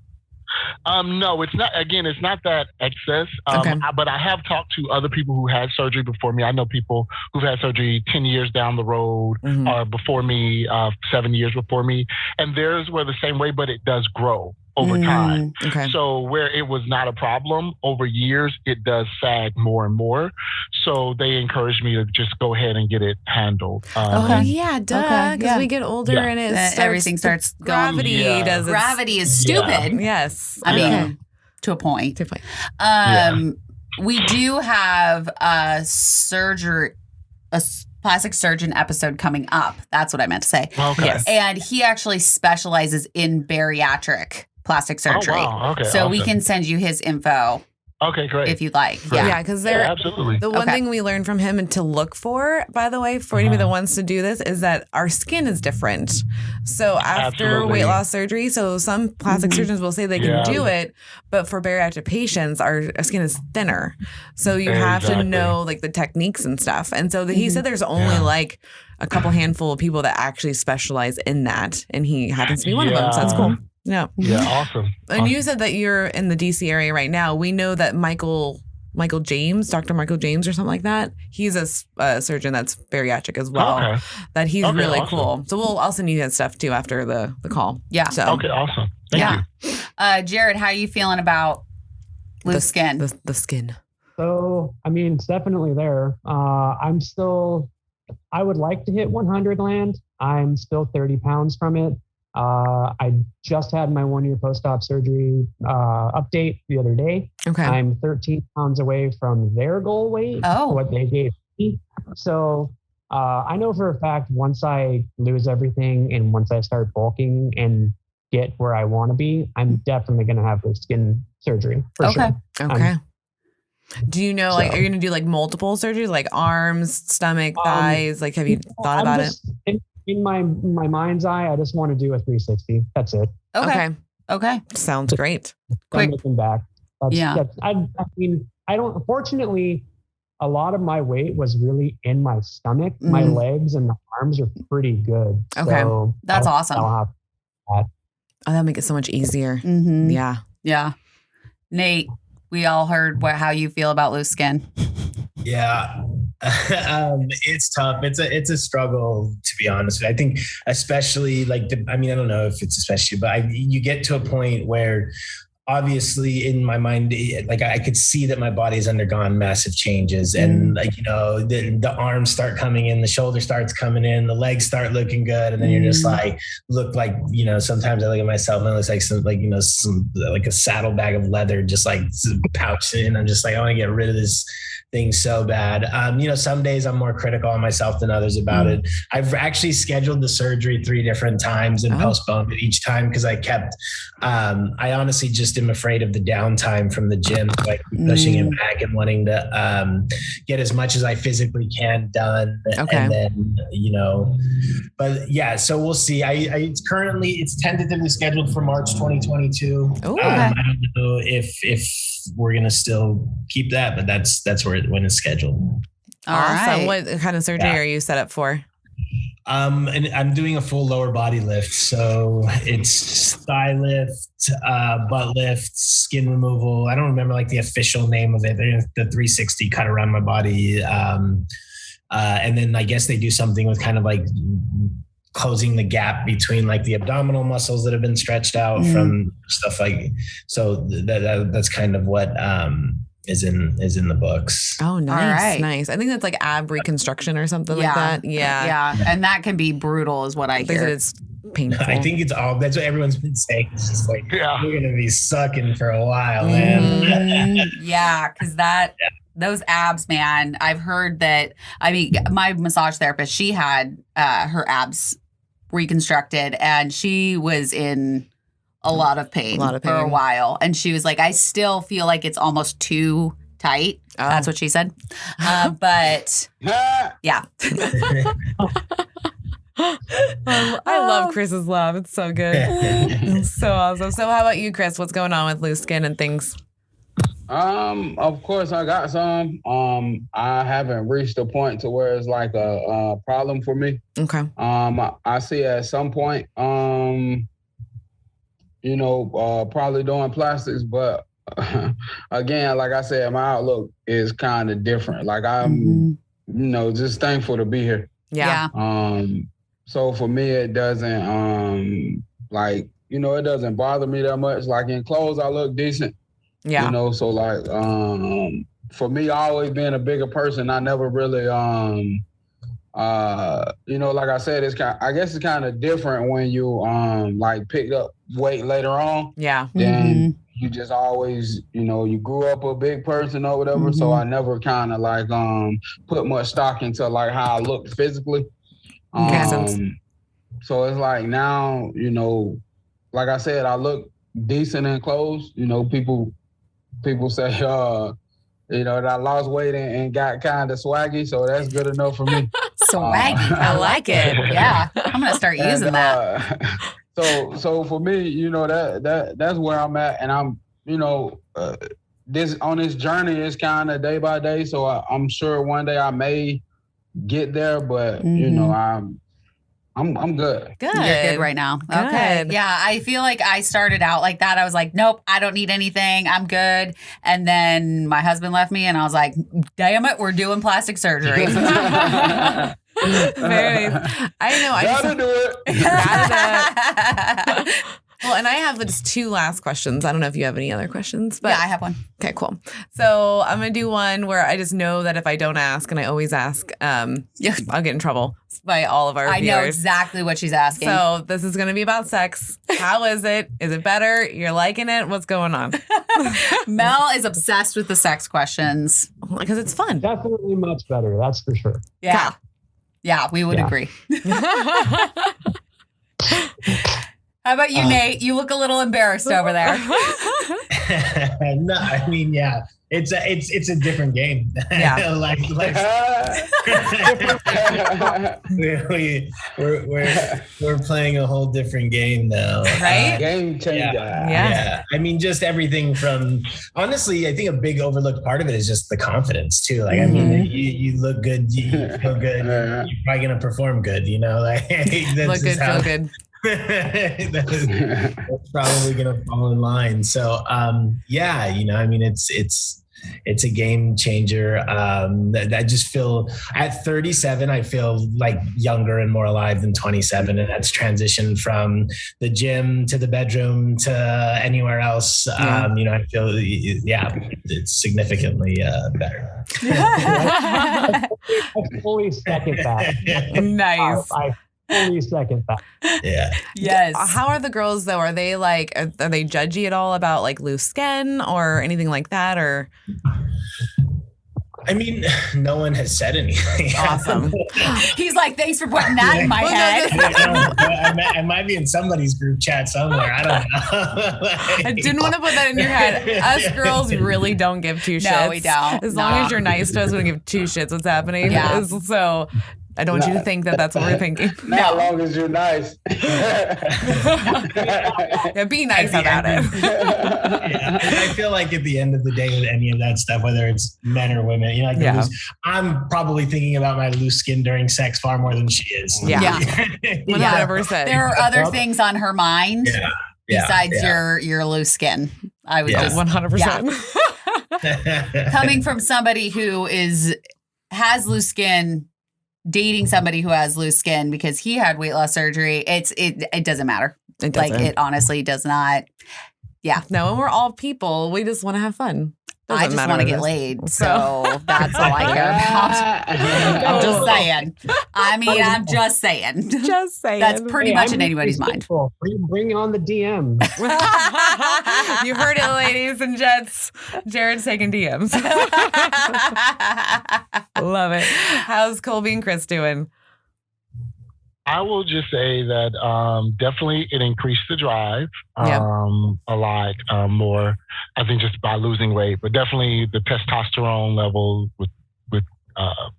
Speaker 3: No, it's not. Again, it's not that excess. But I have talked to other people who had surgery before me. I know people who've had surgery 10 years down the road or before me, 7 years before me. And theirs were the same way, but it does grow over time.
Speaker 2: Okay.
Speaker 3: So where it was not a problem over years, it does sag more and more. So they encouraged me to just go ahead and get it handled.
Speaker 2: Yeah, duh. Because we get older and
Speaker 1: everything starts going. Gravity is stupid.
Speaker 2: Yes.
Speaker 1: I mean, to a point. We do have a plastic surgeon episode coming up. That's what I meant to say.
Speaker 3: Okay.
Speaker 1: Yes. And he actually specializes in bariatric plastic surgery.
Speaker 3: Oh, wow. Okay,
Speaker 1: so we can send you his info.
Speaker 3: Okay, great.
Speaker 1: If you'd like.
Speaker 2: Yeah, because
Speaker 3: absolutely.
Speaker 2: The one thing we learned from him and to look for, by the way, for anybody that wants to do this, is that our skin is different. So after weight loss surgery, so some plastic surgeons will say they can do it, but for bariatric patients, our skin is thinner. So you have to know like the techniques and stuff. And so he said there's only like a couple handful of people that actually specialize in that. And he happens to be one of them. So that's cool. Yeah.
Speaker 3: Yeah, awesome.
Speaker 2: And you said that you're in the DC area right now. We know that Michael Michael James, Dr. Michael James or something like that. He's a surgeon that's bariatric as well.
Speaker 3: Okay.
Speaker 2: That he's really
Speaker 3: awesome.
Speaker 2: cool. So I'll send you that stuff too after the call.
Speaker 1: Yeah.
Speaker 2: So
Speaker 3: Okay, awesome. Thank you.
Speaker 1: Jared, how are you feeling about loose skin?
Speaker 2: The skin.
Speaker 5: So, I mean, it's definitely there. I would like to hit 100 land. I'm still 30 pounds from it. I just had my 1-year post-op surgery update the other day.
Speaker 2: Okay.
Speaker 5: I'm 13 pounds away from their goal weight, what they gave me. So I know for a fact, once I lose everything and once I start bulking and get where I want to be, I'm definitely going to have the skin surgery for sure.
Speaker 2: Okay. Do you know, like, are you going to do like multiple surgeries, like arms, stomach, thighs? Like, have you thought about it?
Speaker 5: In my mind's eye, I just want to do a 360. That's it.
Speaker 1: Okay.
Speaker 2: Sounds great.
Speaker 5: I'm looking back. I mean, I don't, fortunately, a lot of my weight was really in my stomach. My legs and the arms are pretty good.
Speaker 1: Okay.
Speaker 5: So
Speaker 1: that's awesome.
Speaker 5: I'll have that.
Speaker 2: Oh, that'll make it so much easier.
Speaker 1: Mm-hmm.
Speaker 2: Yeah.
Speaker 1: Yeah. Nate, we all heard how you feel about loose skin.
Speaker 4: Yeah. It's tough. It's a struggle, to be honest. I think especially I don't know if it's especially, but you get to a point where obviously in my mind, like I could see that my body's undergone massive changes and the arms start coming in, the shoulder starts coming in, the legs start looking good. And then you're just sometimes I look at myself and it looks like some a saddlebag of leather, just like pouched in. I'm just like, I want to get rid of this thing so bad. Some days I'm more critical on myself than others about it. I've actually scheduled the surgery 3 different times and postponed it each time because I I honestly just am afraid of the downtime from the gym, like pushing it back and wanting to get as much as I physically can done.
Speaker 2: Okay.
Speaker 4: And then, but yeah, so we'll see. It's tentatively scheduled for March 2022. I don't know if we're going to still keep that, but that's when it's scheduled.
Speaker 2: Awesome. Right. What kind of surgery are you set up for?
Speaker 4: And I'm doing a full lower body lift. So it's thigh lift, butt lift, skin removal. I don't remember the official name of it. The 360 cut around my body. And then I guess they do something with kind of closing the gap between the abdominal muscles that have been stretched out from stuff so that's kind of what is in the books.
Speaker 2: Oh, nice. Nice. I think that's ab reconstruction or something like that. Yeah.
Speaker 1: Yeah. And that can be brutal is what I hear.
Speaker 2: It's painful.
Speaker 4: I think that's what everyone's been saying. It's just you're going to be sucking for a while, man.
Speaker 1: Yeah. Cause those abs, man, I've heard that, my massage therapist, she had her abs reconstructed and she was in a lot of pain for a while. And she was like, I still feel like it's almost too tight. Oh. That's what she said. But yeah.
Speaker 2: I love Chris's laugh. It's so good. It's so awesome. So how about you, Chris? What's going on with loose skin and things?
Speaker 6: Of course I got some. I haven't reached a point to where it's a problem for me.
Speaker 2: Okay.
Speaker 6: I see at some point, probably doing plastics, but again, like I said, my outlook is kind of different. I'm, just thankful to be here.
Speaker 1: Yeah.
Speaker 6: So for me, it doesn't, it doesn't bother me that much. In clothes, I look decent.
Speaker 2: Yeah.
Speaker 6: So for me, always being a bigger person, I never really, like I said, I guess it's kind of different when you, picked up weight later on.
Speaker 2: Yeah.
Speaker 6: Then you just always, you grew up a big person or whatever. So I never kind of put much stock into how I looked physically. So it's now, like I said, I look decent in clothes. People say, that I lost weight and got kind of swaggy, so that's good enough for me.
Speaker 1: Swaggy, I like it. Yeah, I'm gonna start using that.
Speaker 6: So for me, that's where I'm at, and I'm, this journey is kind of day by day. So I'm sure one day I may get there, but I'm good.
Speaker 2: Good.
Speaker 1: You're good right now. Okay.
Speaker 2: Good.
Speaker 1: Yeah. I feel like I started out like that. I was like, nope, I don't need anything. I'm good. And then my husband left me and I was like, damn it, we're doing plastic surgery.
Speaker 2: Very nice. I know.
Speaker 6: Gotta do it.
Speaker 2: Gotta do it. Well, and I have just 2 last questions. I don't know if you have any other questions, but
Speaker 1: yeah, I have one.
Speaker 2: Okay, cool. So I'm gonna do one where I just know that if I don't ask, and I always ask, I'll get in trouble by all of our
Speaker 1: I
Speaker 2: viewers.
Speaker 1: know exactly what she's asking.
Speaker 2: So this is gonna be about sex. How is it? Is it better? You're liking it? What's going on?
Speaker 1: Mel is obsessed with the sex questions.
Speaker 2: Because it's fun.
Speaker 5: Definitely much better. That's for sure.
Speaker 1: Yeah. Yeah, we would agree. How about you, Nate? You look a little embarrassed over there.
Speaker 4: No, I mean, yeah, it's a different game.
Speaker 2: Yeah.
Speaker 4: like we're playing a whole different game now,
Speaker 2: Right?
Speaker 6: Game changer.
Speaker 2: Yeah.
Speaker 4: I mean, just everything from, honestly, I think a big overlooked part of it is just the confidence too. Like, I mean, you look good, you feel good, you're probably gonna perform good. You know, like that's
Speaker 2: Look good, feel good.
Speaker 4: that's probably gonna fall in line. So yeah, you know, I mean, it's a game changer. I just feel at 37, I feel like younger and more alive than 27, and that's transitioned from the gym to the bedroom to anywhere else. You know, I feel it's significantly better.
Speaker 5: I fully second that.
Speaker 2: Nice.
Speaker 5: I fully second that.
Speaker 4: Yeah.
Speaker 1: Yes.
Speaker 2: How are the girls though? Are they like, are they judgy at all about like loose skin or anything like that? Or
Speaker 4: I mean, no one has said anything.
Speaker 2: awesome.
Speaker 1: He's like, thanks for putting that in my head.
Speaker 4: I might be in somebody's group chat somewhere. I don't know.
Speaker 2: I didn't want to put that in your head. Us girls really don't give 2 shits.
Speaker 1: No, we don't.
Speaker 2: As long as you're nice to us, we don't give 2 shits what's happening.
Speaker 1: Yeah.
Speaker 2: So I don't want you to think that that's what we're thinking.
Speaker 6: Not long as you're nice.
Speaker 2: Yeah, be nice about it.
Speaker 4: Yeah, I feel like at the end of the day with any of that stuff, whether it's men or women, you know, like I'm probably thinking about my loose skin during sex far more than she is.
Speaker 2: Yeah. 100%.
Speaker 1: There are other things on her mind besides your loose skin. I would just
Speaker 2: 100%.
Speaker 1: coming from somebody who has loose skin, dating somebody who has loose skin because he had weight loss surgery. It doesn't matter.
Speaker 2: It doesn't.
Speaker 1: Like it honestly does not. Yeah.
Speaker 2: No, and we're all people. We just want to have fun.
Speaker 1: I just want to get laid. So that's all I care about. I'm just saying. I mean, I'm just saying.
Speaker 2: Just saying.
Speaker 1: That's pretty much in anybody's mind.
Speaker 5: Bring on the DM.
Speaker 2: You heard it, ladies and gents. Jared's taking DMs. Love it. How's Colby and Chris doing?
Speaker 3: I will just say that definitely it increased the drive a lot more. I think just by losing weight, but definitely the testosterone level with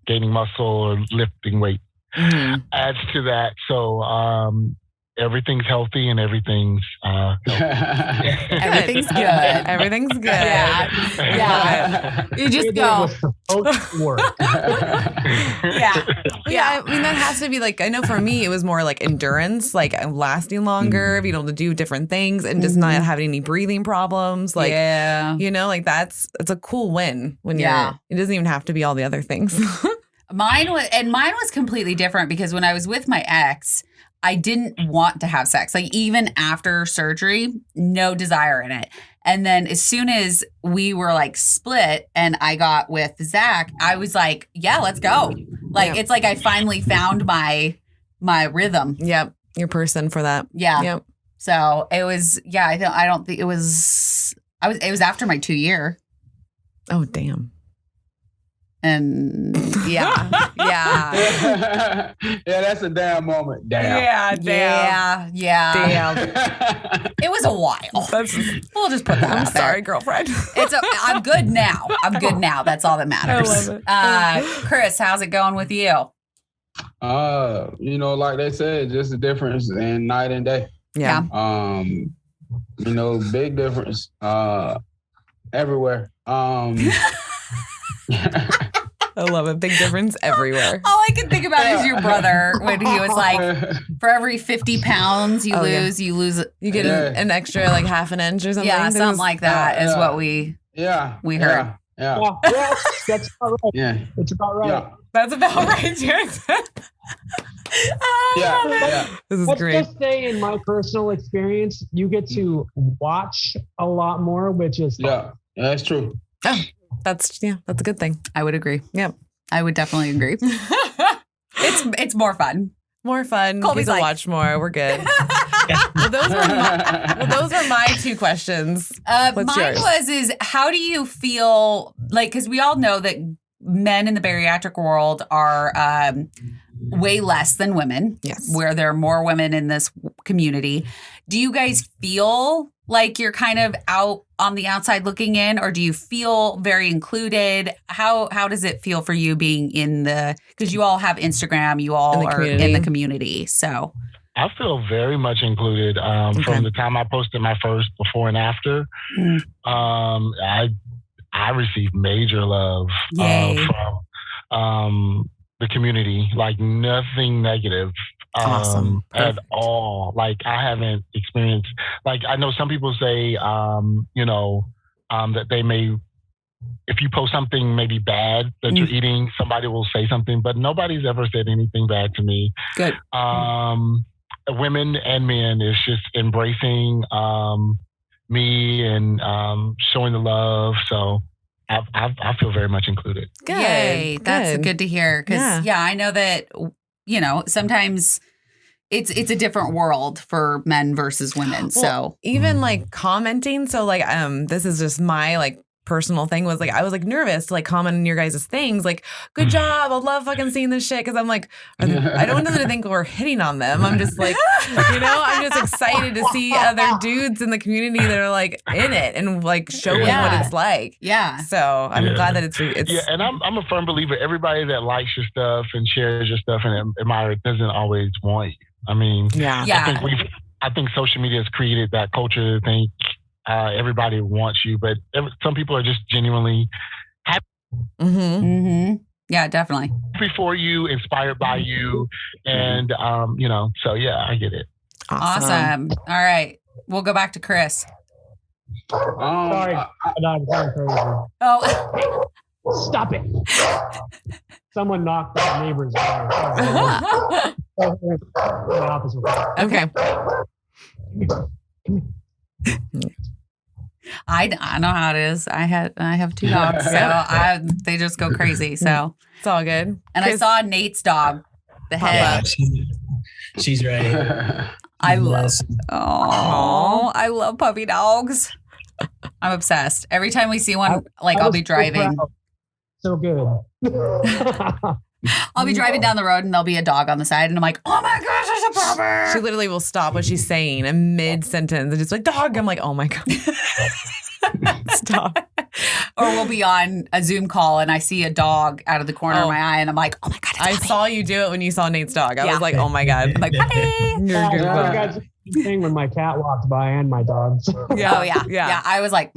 Speaker 3: gaining muscle or lifting weight adds to that. So everything's healthy and everything's
Speaker 1: Everything's good.
Speaker 2: Everything's good.
Speaker 1: Yeah. You just go.
Speaker 2: Yeah. I mean, that has to be like, I know for me, it was more like endurance, like lasting longer, being able to do different things and just not having any breathing problems. Like, you know, like it's a cool win when it doesn't even have to be all the other things.
Speaker 1: Mine was completely different because when I was with my ex, I didn't want to have sex. Like even after surgery, no desire in it. And then as soon as we were like split and I got with Zach, I was like, yeah, let's go. Like, it's like I finally found my rhythm.
Speaker 2: Yep. Your person for that.
Speaker 1: Yeah.
Speaker 2: Yep.
Speaker 1: So it was, I don't think it was after my 2 year.
Speaker 2: Oh, damn.
Speaker 1: And yeah.
Speaker 6: That's a damn moment. Damn.
Speaker 1: Yeah. Damn. It was a while. We'll just put that out there.
Speaker 2: Sorry, girlfriend.
Speaker 1: I'm good now. That's all that matters.
Speaker 2: I love it.
Speaker 1: Chris, how's it going with you?
Speaker 6: You know, like they said, just a difference in night and day.
Speaker 2: Yeah.
Speaker 6: You know, big difference everywhere.
Speaker 2: I love it. Big difference everywhere.
Speaker 1: All I can think about is your brother when he was like, for every 50 pounds you lose, you get
Speaker 2: an extra like half an inch or something.
Speaker 1: Yeah, something like that is what we heard.
Speaker 5: Yeah, that's about right.
Speaker 6: Yeah.
Speaker 5: It's about right.
Speaker 6: Yeah.
Speaker 1: That's about right, Jared.
Speaker 2: This is
Speaker 5: Let's
Speaker 2: great.
Speaker 5: just say, in my personal experience, you get to watch a lot more, which is fun.
Speaker 6: Yeah, that's true.
Speaker 2: Oh, that's a good thing.
Speaker 1: I would agree.
Speaker 2: Yep.
Speaker 1: I would definitely agree. It's more fun.
Speaker 2: More fun.
Speaker 1: Colby's
Speaker 2: Get to
Speaker 1: like,
Speaker 2: watch more. We're good. Well, those were my two questions. What's
Speaker 1: mine
Speaker 2: yours?
Speaker 1: is how do you feel like, because we all know that men in the bariatric world are way less than women.
Speaker 2: Yes.
Speaker 1: Where there are more women in this community. Do you guys feel like you're kind of out on the outside looking in, or do you feel very included? How does it feel for you being because you all have Instagram, you all are in the community, so.
Speaker 3: I feel very much included from the time I posted my first before and after. I received major love from the community, like nothing negative at all. Like I haven't experienced, like I know some people say, that they may, if you post something maybe bad that you're eating, somebody will say something, but nobody's ever said anything bad to me.
Speaker 1: Good.
Speaker 3: Women and men is just embracing me and showing the love. So I feel very much included.
Speaker 1: Good. Yay. That's good to hear. Because I know that, sometimes it's a different world for men versus women. So
Speaker 2: even like commenting. So like, this is just my like personal thing was like, I was like nervous to like comment on your guys' things. Like, good job. I love fucking seeing this shit. Cause I'm like, I don't want them to think we're hitting on them. I'm just like, I'm just excited to see other dudes in the community that are like in it and like showing what it's like.
Speaker 1: Yeah.
Speaker 2: So I'm glad that it's
Speaker 3: and I'm a firm believer. Everybody that likes your stuff and shares your stuff and admire it doesn't always want you. I mean, I think social media has created that culture to think everybody wants you, but some people are just genuinely happy.
Speaker 1: Yeah, definitely.
Speaker 3: Happy for you, inspired by you, and so yeah, I get it.
Speaker 1: Awesome. All right, we'll go back to Chris.
Speaker 5: Sorry, I'm crazy.
Speaker 1: Oh,
Speaker 5: stop it! Someone knocked the neighbor's door.
Speaker 2: Okay.
Speaker 1: I know how it is. I have two dogs, so they just go crazy. So
Speaker 2: it's all good.
Speaker 1: And I saw Nate's dog, the head.
Speaker 4: She's ready.
Speaker 1: I love puppy dogs. I'm obsessed. Every time we see one, I'll be driving.
Speaker 5: So good.
Speaker 1: I'll be driving down the road and there'll be a dog on the side, and I'm like, oh my gosh, there's a puppy.
Speaker 2: She literally will stop what she's saying in mid-sentence and just like, dog. I'm like, oh my God. Stop.
Speaker 1: Or we'll be on a Zoom call and I see a dog out of the corner of my eye and I'm like, oh my God,
Speaker 2: I saw you do it when you saw Nate's dog. I was like, oh my God.
Speaker 1: I'm like, puppy.
Speaker 5: I thing when my cat walked by and my dogs.
Speaker 1: Yeah. I was like,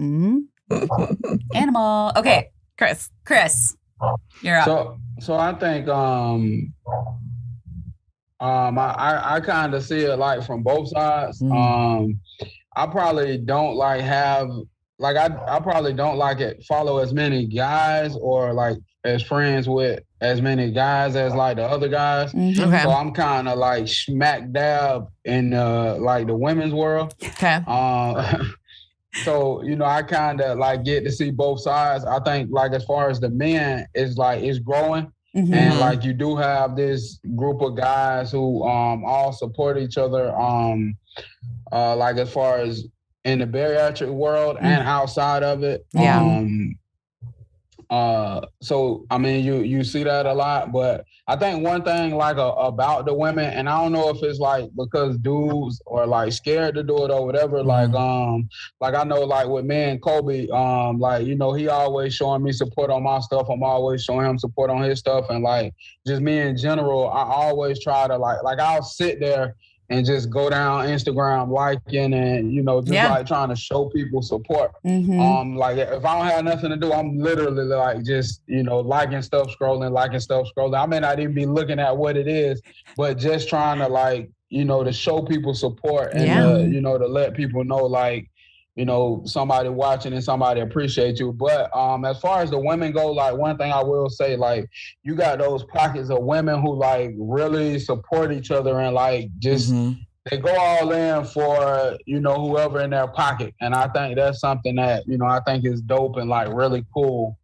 Speaker 1: animal. Okay. Chris, you're up.
Speaker 6: So I think I kind of see it like from both sides. I probably don't I probably don't follow as many guys or like as friends with as many guys as like the other guys.
Speaker 2: Okay.
Speaker 6: So I'm kind of like smack dab in like the women's world.
Speaker 2: Okay.
Speaker 6: So, I kind of like get to see both sides. I think like as far as the men, it's growing. And like you do have this group of guys who all support each other like as far as in the bariatric world and outside of it. So I mean you see that a lot, but I think one thing like about the women, and I don't know if it's like because dudes are like scared to do it or whatever, like I know like with me and Colby, like he always showing me support on my stuff, I'm always showing him support on his stuff, and like just me in general, I always try to like I'll sit there and just go down Instagram liking and, you know, just like trying to show people support. Like if I don't have nothing to do, I'm literally like just, you know, liking stuff, scrolling. I may not even be looking at what it is, but just trying to like, you know, to show people support and, you know, to let people know like, you know, somebody watching and somebody appreciate you. But as far as the women go, like one thing I will say, like you got those pockets of women who like really support each other and like just they go all in for, you know, whoever in their pocket. And I think that's something that, you know, I think is dope and like really cool.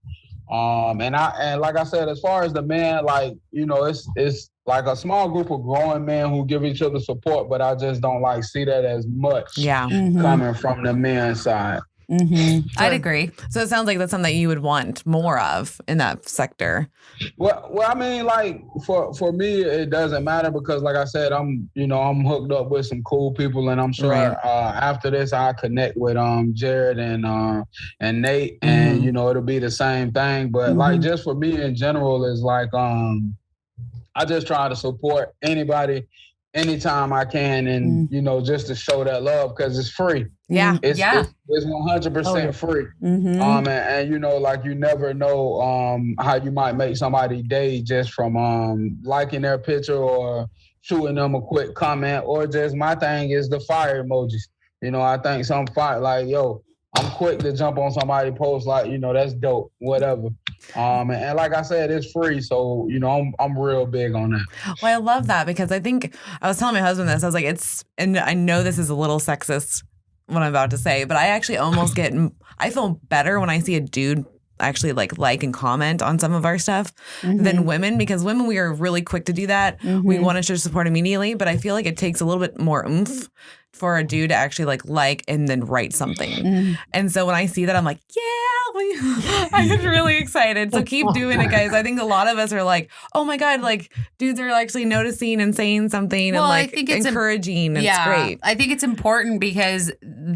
Speaker 6: And like I said, as far as the men, like, you know, it's like a small group of growing men who give each other support, but I just don't like see that as much coming from the men's side.
Speaker 1: I'd agree.
Speaker 2: So it sounds like that's something that you would want more of in that sector.
Speaker 6: Well, I mean, like for me, it doesn't matter because, like I said, I'm hooked up with some cool people, and I'm sure after this I connect with Jared and Nate, and you know it'll be the same thing. But like just for me in general, is like I just try to support anybody anytime I can, and you know, just to show that love because it's free. It's 100% free. And you know, like you never know how you might make somebody's day just from liking their picture or shooting them a quick comment, or just my thing is the fire emojis. You know, I think some fire like I'm quick to jump on somebody's post like, you know, that's dope, whatever. And like I said, it's free. So, you know, I'm real big on that.
Speaker 2: Well, I love that because I think I was telling my husband this. I was like, and I know this is a little sexist what I'm about to say, but I actually almost I feel better when I see a dude actually like and comment on some of our stuff than women, because women, we are really quick to do that. We want to show support immediately, but I feel like it takes a little bit more oomph for a dude to actually like and then write something. And so when I see that, I'm like, I get really excited. So keep doing it, guys. I think a lot of us are like, oh my God, like dudes are actually noticing and saying something and like I think it's encouraging. It's great.
Speaker 1: I think it's important because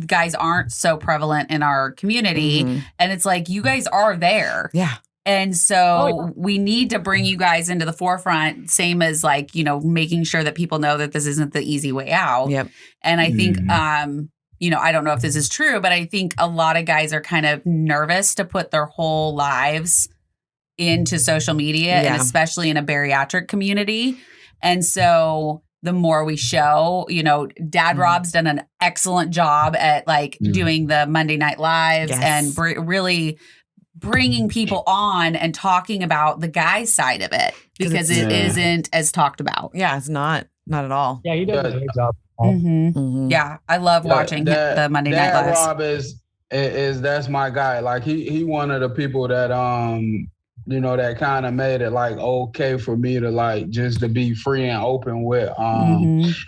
Speaker 1: guys aren't so prevalent in our community. And it's like, you guys are there.
Speaker 2: Yeah.
Speaker 1: And so we need to bring you guys into the forefront, same as like, you know, making sure that people know that this isn't the easy way out.
Speaker 2: Yep.
Speaker 1: And I think, you know, I don't know if this is true, but I think a lot of guys are kind of nervous to put their whole lives into social media and especially in a bariatric community. And so the more we show, you know, Dad Rob's done an excellent job at like doing the Monday Night Lives and really bringing people on and talking about the guy's side of it because it isn't as talked about.
Speaker 2: Yeah, it's not at all.
Speaker 5: Yeah, you did a great job.
Speaker 1: Yeah, I love watching the Monday Night Lives.
Speaker 6: Rob is that's my guy. Like he one of the people that you know, that kind of made it like okay for me to like just to be free and open with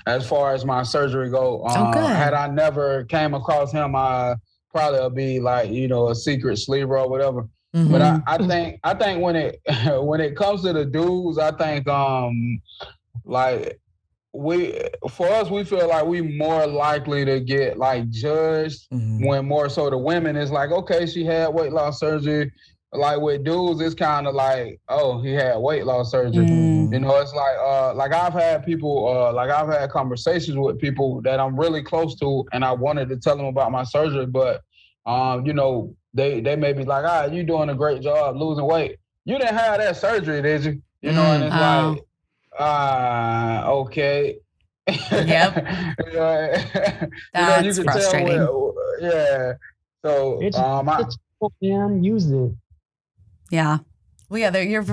Speaker 6: as far as my surgery go. Had I never came across him, I probably will be like, you know, a secret sleeper or whatever. But I think when it comes to the dudes, I think like we feel like we more likely to get like judged when more so the women is like, okay, she had weight loss surgery. Like with dudes, it's kind of like, oh, he had weight loss surgery. You know, it's like I've had people, like I've had conversations with people that I'm really close to, and I wanted to tell them about my surgery, but you know, they may be like, you doing a great job losing weight. You didn't have that surgery, did you? You know, and it's like, okay.
Speaker 1: Yep.
Speaker 6: You know,
Speaker 1: That's
Speaker 6: you can
Speaker 1: frustrating.
Speaker 6: tell So
Speaker 5: it's man, use it.
Speaker 2: Yeah. Well, yeah, you're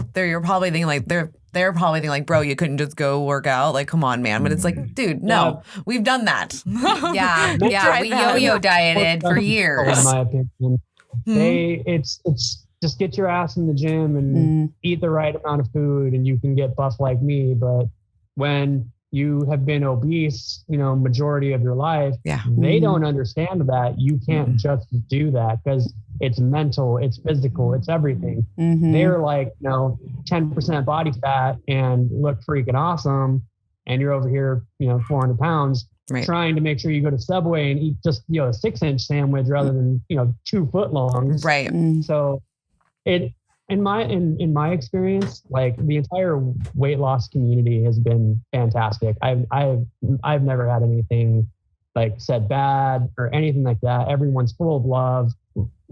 Speaker 2: probably thinking like they're probably thinking like, bro, you couldn't just go work out. Like, come on, man. But it's like, dude, no, we've done that.
Speaker 1: We yo-yo dieted for years.
Speaker 5: In my opinion, it's just get your ass in the gym and eat the right amount of food, and you can get buff like me. But when you have been obese, you know, majority of your life, they don't understand that you can't just do that because it's mental, it's physical, it's everything. They're like, you know, 10% body fat and look freaking awesome. And you're over here, you know, 400 pounds trying to make sure you go to Subway and eat just, you know, a 6-inch sandwich rather than, you know, 2 foot long.
Speaker 2: Right.
Speaker 5: So in my experience, like the entire weight loss community has been fantastic. I've never had anything like said bad or anything like that. Everyone's full of love.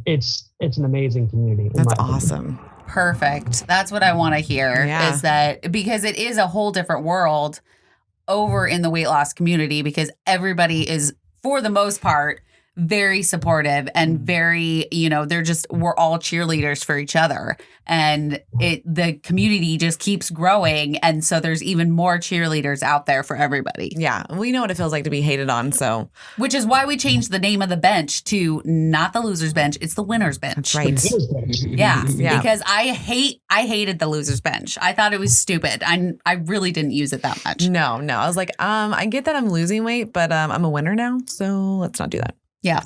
Speaker 5: It's an amazing community.
Speaker 2: That's awesome.
Speaker 1: Perfect. That's what I want to hear is that because it is a whole different world over in the weight loss community because everybody is, for the most part, very supportive and very, we're all cheerleaders for each other. And the community just keeps growing. And so there's even more cheerleaders out there for everybody.
Speaker 2: Yeah. We know what it feels like to be hated on. So,
Speaker 1: which is why we changed the name of the bench to not the loser's bench. It's the winner's bench.
Speaker 2: That's right.
Speaker 1: Yeah. Because I hated the loser's bench. I thought it was stupid. I really didn't use it that much.
Speaker 2: No. I was like, I get that I'm losing weight, but I'm a winner now. So let's not do that.
Speaker 1: Yeah.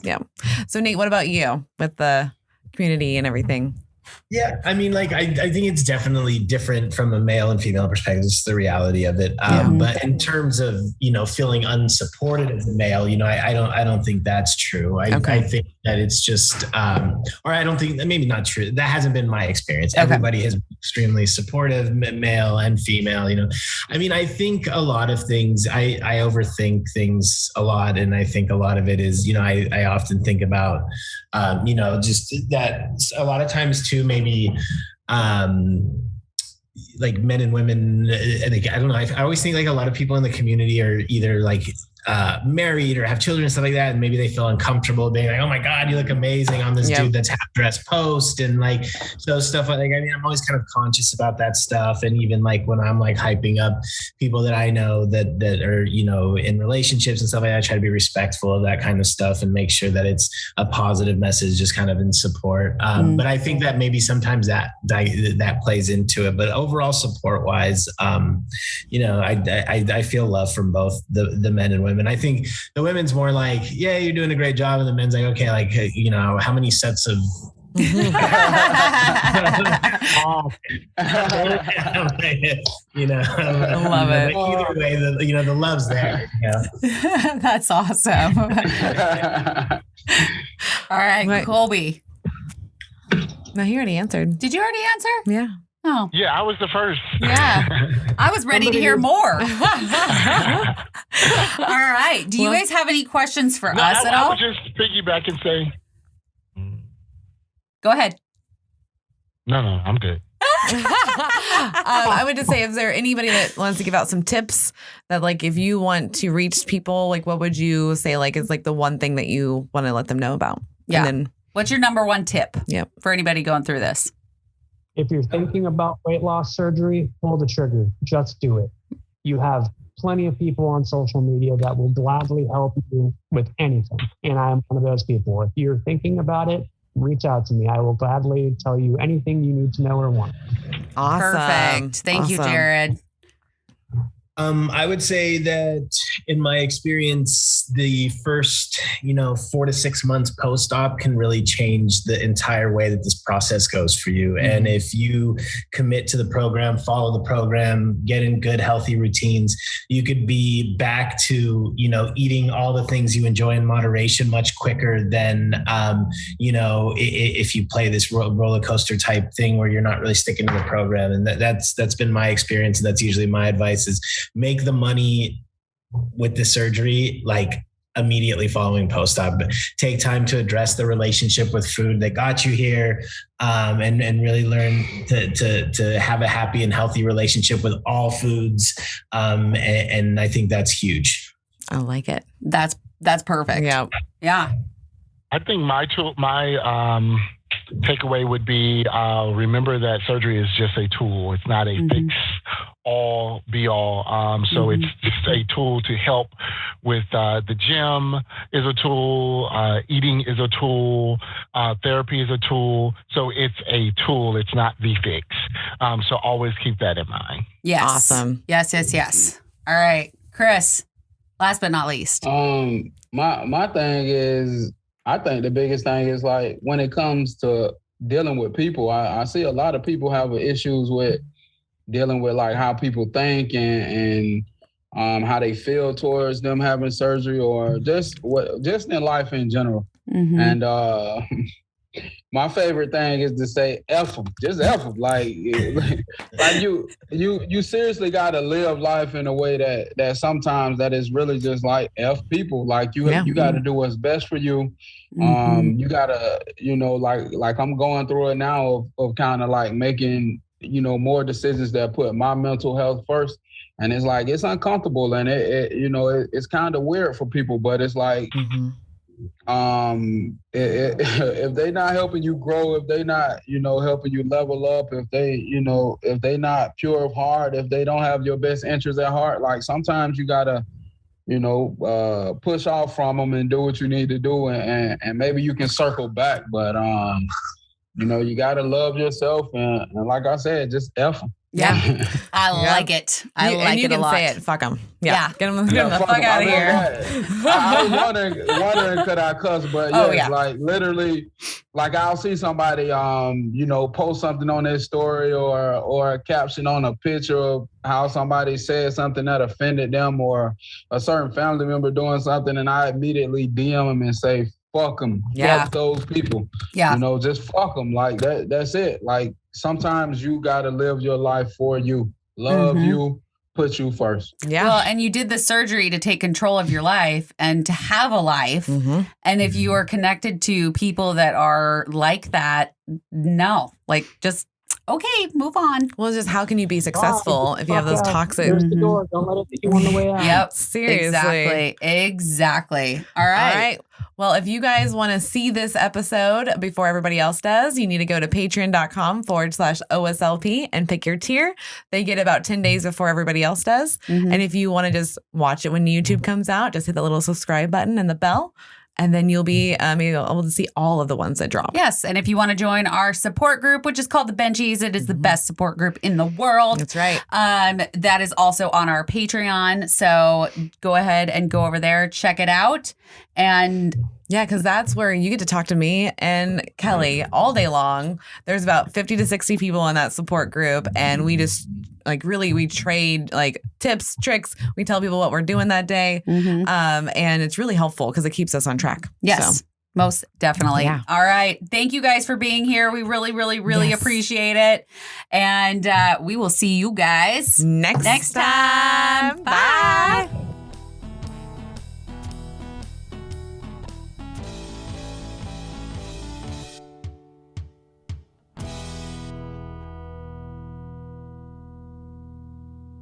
Speaker 2: So Nate, what about you with the community and everything?
Speaker 4: Yeah, I mean, like I think it's definitely different from a male and female perspective. It's the reality of it. But in terms of feeling unsupported as a male, I don't think that's true. I think that it's just, or I don't think maybe not true. That hasn't been my experience. Okay. Everybody has been extremely supportive, male and female. I mean, I think a lot of things. I overthink things a lot, and I think a lot of it is, I often think about, just that a lot of times too. Maybe like men and women, I don't know. I always think like a lot of people in the community are either like married or have children and stuff like that, and maybe they feel uncomfortable being like, oh my God, you look amazing on this dude that's half dressed post, and like so stuff like I mean, I'm always kind of conscious about that stuff. And even like when I'm like hyping up people that I know that are in relationships and stuff like that, I try to be respectful of that kind of stuff and make sure that it's a positive message, just kind of in support. But I think that maybe sometimes that plays into it. But overall, support wise, I feel love from both the men and women. I think the women's more like, yeah, you're doing a great job. And the men's like, okay, like, how many sets of I
Speaker 1: love it.
Speaker 4: Either way, the love's there.
Speaker 1: That's awesome. All right, Colby.
Speaker 2: No, he already answered.
Speaker 1: Did you already answer?
Speaker 2: Yeah.
Speaker 1: Oh.
Speaker 3: Yeah, I was the first.
Speaker 1: Yeah. I was ready to hear more. All right. Do you guys have any questions for us at all?
Speaker 3: I would just piggyback and say.
Speaker 1: Go ahead.
Speaker 3: No, I'm good.
Speaker 2: I would just say, is there anybody that wants to give out some tips that like, if you want to reach people, like what would you say like is like the one thing that you want to let them know about?
Speaker 1: Yeah.
Speaker 2: And then,
Speaker 1: what's your number one tip for anybody going through this?
Speaker 5: If you're thinking about weight loss surgery, pull the trigger. Just do it. You have plenty of people on social media that will gladly help you with anything. And I'm one of those people. If you're thinking about it, reach out to me. I will gladly tell you anything you need to know or want.
Speaker 2: Awesome.
Speaker 1: Perfect. Thank you, Jared.
Speaker 4: I would say that in my experience, the first, 4 to 6 months post-op can really change the entire way that this process goes for you. Mm-hmm. And if you commit to the program, follow the program, get in good, healthy routines, you could be back to, eating all the things you enjoy in moderation much quicker than, if you play this roller coaster type thing where you're not really sticking to the program. And that's been my experience. And that's usually my advice is make the money with the surgery like immediately following post-op. Take time to address the relationship with food that got you here, and really learn to have a happy and healthy relationship with all foods. And I think that's huge.
Speaker 2: I like it.
Speaker 1: That's perfect. Yeah.
Speaker 3: I think my takeaway would be remember that surgery is just a tool. It's not a fix all be all. So it's just a tool to help with the gym is a tool, eating is a tool, therapy is a tool. So it's a tool. It's not the fix. So always keep that in mind.
Speaker 1: Yes.
Speaker 2: Awesome.
Speaker 1: Yes. All right, Chris, last but not least.
Speaker 6: My thing is, I think the biggest thing is like when it comes to dealing with people, I see a lot of people have issues with dealing with like how people think and how they feel towards them having surgery or just in life in general. Mm-hmm. And my favorite thing is to say F them, just F them. Like you seriously got to live life in a way that sometimes that is really just like F people. Like you got to do what's best for you. You gotta, like I'm going through it now of kind of like making, more decisions that put my mental health first. And it's like, it's uncomfortable and it's kind of weird for people, but it's like, if they not helping you grow, if they not, helping you level up, if they not pure of heart, if they don't have your best interests at heart, like sometimes you gotta, push off from them and do what you need to do. And maybe you can circle back, but, you gotta love yourself. And like I said, just F them.
Speaker 1: Yeah, I like it. I like it a lot.
Speaker 2: Say it. Fuck them.
Speaker 1: Yeah.
Speaker 2: Get them the fuck out of here.
Speaker 6: I was wondering could I cuss, but like literally, like I'll see somebody, post something on their story or a caption on a picture of how somebody said something that offended them or a certain family member doing something, and I immediately DM them and say, fuck them. Fuck those people. Yeah. Just fuck them. Like that's it. Like sometimes you got to live your life for you. Love you. Put you first.
Speaker 1: Yeah. Well, and you did the surgery to take control of your life and to have a life. And if you are connected to people that are like that, no, like just okay, move on.
Speaker 2: Well, just how can you be successful if you have those toxic?
Speaker 5: There's the door. Don't let it hit you on the way out.
Speaker 1: Yep.
Speaker 2: Seriously.
Speaker 1: Exactly. All right.
Speaker 2: Well, if you guys want to see this episode before everybody else does, you need to go to patreon.com/OSLP and pick your tier. They get about 10 days before everybody else does. And if you want to just watch it when YouTube comes out, just hit the little subscribe button and the bell. And then you'll be able to see all of the ones that drop.
Speaker 1: Yes. And if you want to join our support group, which is called the Benchies, it is the best support group in the world.
Speaker 2: That's right.
Speaker 1: That is also on our Patreon. So go ahead and go over there, check it out. And
Speaker 2: yeah, because that's where you get to talk to me and Kelly all day long. There's about 50 to 60 people in that support group. And we just we trade like tips, tricks. We tell people what we're doing that day. And it's really helpful because it keeps us on track.
Speaker 1: Yes. So. Most definitely. Yeah. All right. Thank you guys for being here. We really, really, really appreciate it. And we will see you guys
Speaker 2: next time. Bye.